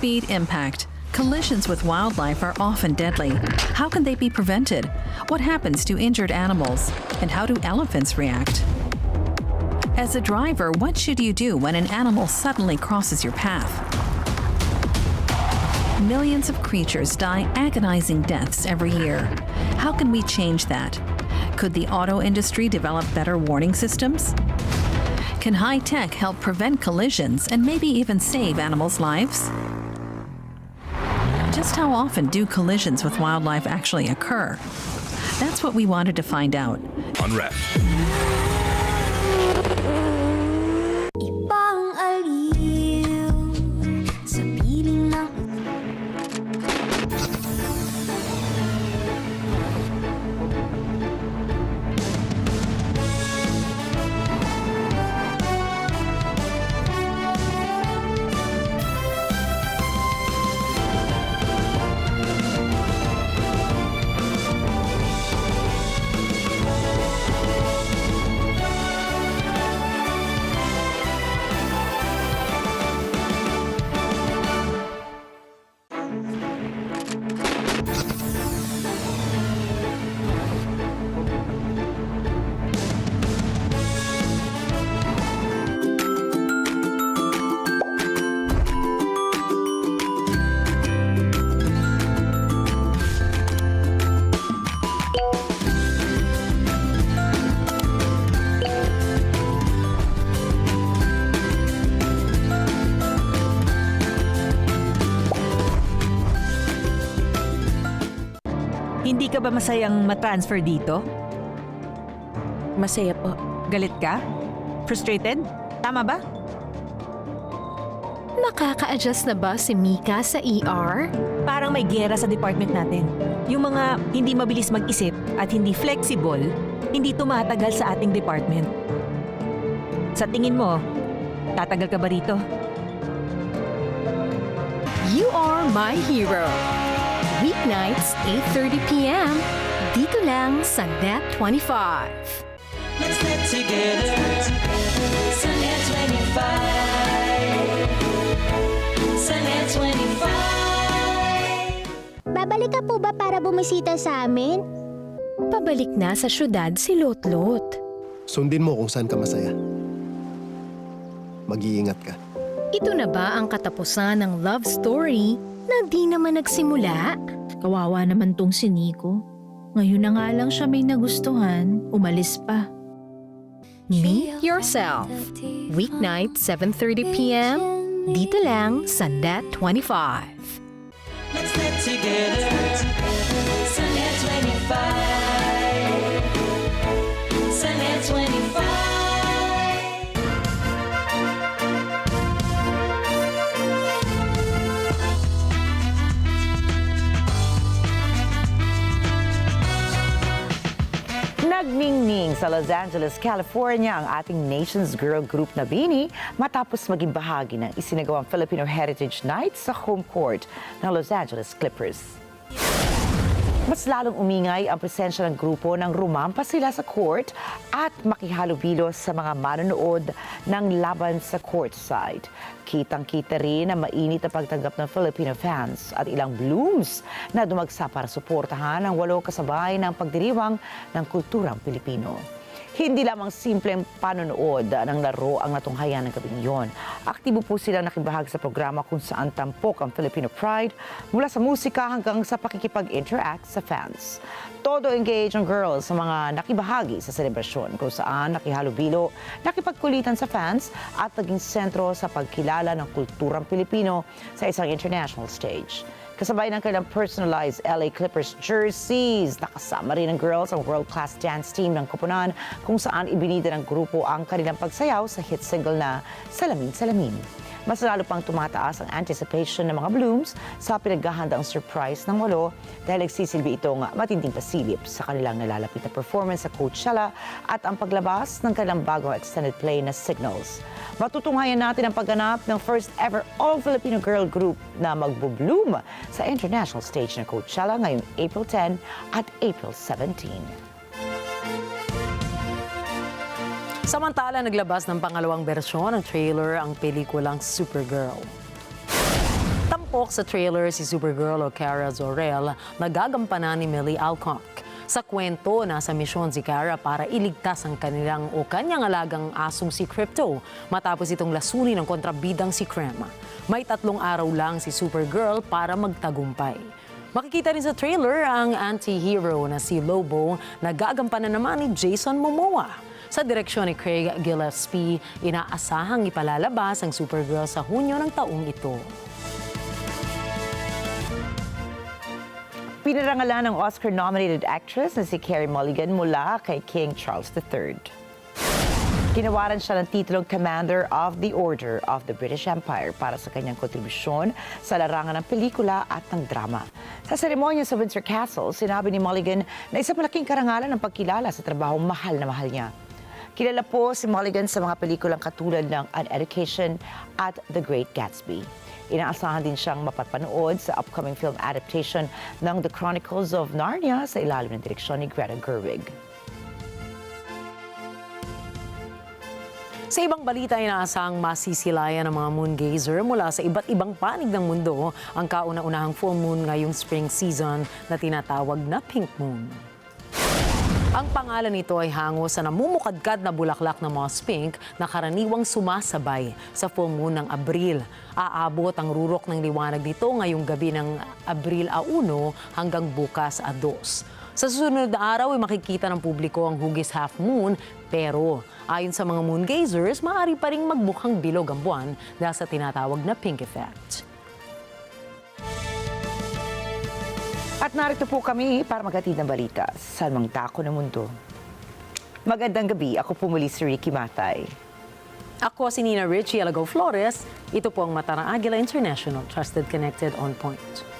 Speed impact. Collisions with wildlife are often deadly. How can they be prevented? What happens to injured animals? And how do elephants react? As a driver, what should you do when an animal suddenly crosses your path? Millions of creatures die agonizing deaths every year. How can we change that? Could the auto industry develop better warning systems? Can high tech help prevent collisions and maybe even save animals' lives? Just how often do collisions with wildlife actually occur? That's what we wanted to find out. On REF. Ibang aliw sa piling ng Hindi ka ba masayang matransfer dito? Masaya po. Galit ka? Frustrated? Tama ba? Nakaka-adjust na ba si Mika sa ER? Parang may giyera sa department natin. Yung mga hindi mabilis mag-isip at hindi flexible, hindi tumatagal sa ating department. Sa tingin mo, tatagal ka ba rito? You Are My Hero. Weeknights, 8:30 p.m. Dito lang sa Net 25. Let's get together. Sa Net 25. Sa Net 25. Babalik ka po ba para bumisita sa amin? Pabalik na sa syudad si Lotlot. Sundin mo kung saan ka masaya. Mag-iingat ka. Ito na ba ang katapusan ng love story na di naman nagsimula? Kawawa naman tong si Nico. Ngayon na nga lang siya may nagustuhan, umalis pa. Meet Yourself. Weeknight, 7:30 p.m. Dito lang sa Net 25. Let's get together. Sa Net 25. Sa Net 25. Nagmingning sa Los Angeles, California ang ating Nation's Girl Group na BINI matapos maging bahagi ng isinagawang Filipino Heritage Night sa home court ng Los Angeles Clippers. Mas lalong umingay ang presensya ng grupo nang rumampa sila sa court at makihalubilo sa mga manonood ng laban sa courtside. Kitang-kita rin na mainit ang pagtanggap ng Filipino fans at ilang blooms na dumagsa para suportahan ang 8 kasabay ng pagdiriwang ng kulturang Pilipino. Hindi lamang simpleng panonood ng laro ang natunghayan ng gabing iyon. Aktibo po silang nakibahag sa programa kung saan tampok ang Filipino pride mula sa musika hanggang sa pakikipag-interact sa fans. Todo engage ang girls sa mga nakibahagi sa selebrasyon kung saan nakihalubilo, nakipagkulitan sa fans at naging sentro sa pagkilala ng kulturang Pilipino sa isang international stage. Kasabay ng kanilang personalized LA Clippers jerseys, nakasama rin ng girls ang world-class dance team ng koponan kung saan ibinida ng grupo ang kanilang pagsayaw sa hit single na Salamin Salamin. Mas lalo pang tumataas ang anticipation ng mga blooms sa pinaghahandaang surprise ng 8 dahil nagsisilbi itong matinding pasilip sa kanilang nalalapit na performance sa Coachella at ang paglabas ng kanilang bagong extended play na Signals. Matutunghayan natin ang pagganap ng first ever all-Filipino girl group na magbo-bloom sa international stage ng Coachella ngayong April 10 at April 17. Samantala, naglabas ng pangalawang bersyon ng trailer ang pelikulang Supergirl. Tampok sa trailer si Supergirl o Kara Zor-El na gagampanan ni Millie Alcock. Sa kwento, nasa misyon si Kara para iligtas ang kanyang alagang asong si Crypto matapos itong lasunin ng kontrabidang si Crema. May 3 araw lang si Supergirl para magtagumpay. Makikita rin sa trailer ang anti-hero na si Lobo na gagampanan naman ni Jason Momoa. Sa direksyon ni Craig Gillespie, inaasahang ipalalabas ang Supergirl sa Hunyo ng taong ito. Pinarangalan ng Oscar-nominated actress na si Carey Mulligan mula kay King Charles III. Ginawaran siya ng titulong Commander of the Order of the British Empire para sa kanyang kontribusyon sa larangan ng pelikula at ng drama. Sa seremonya sa Windsor Castle, sinabi ni Mulligan na isang malaking karangalan ang pagkilala sa trabahong mahal na mahal niya. Kilala po si Mulligan sa mga pelikulang katulad ng An Education at The Great Gatsby. Inaasahan din siyang mapapanood sa upcoming film adaptation ng The Chronicles of Narnia sa ilalim ng direksyon ni Greta Gerwig. Sa ibang balita, inaasang masisilayan ng mga moon gazer mula sa iba't ibang panig ng mundo ang kauna-unahang full moon ngayong spring season na tinatawag na pink moon. Ang pangalan nito ay hango sa namumukadkad na bulaklak ng moss pink na karaniwang sumasabay sa full moon ng Abril. Aabot ang rurok ng liwanag dito ngayong gabi ng Abril 1 hanggang bukas 2. Sa susunod na araw ay makikita ng publiko ang hugis half moon, pero ayon sa mga moon gazers, maaari pa ring magbukhang bilog ang buwan dahil sa tinatawag na pink effect. At narito po kami para maghatid ng balita sa mang dako ng mundo. Magandang gabi, ako po muli si Ricky Matay. Ako si Nina Richie Alago Flores. Ito po ang mata ng Agila International, Trusted, Connected, On Point.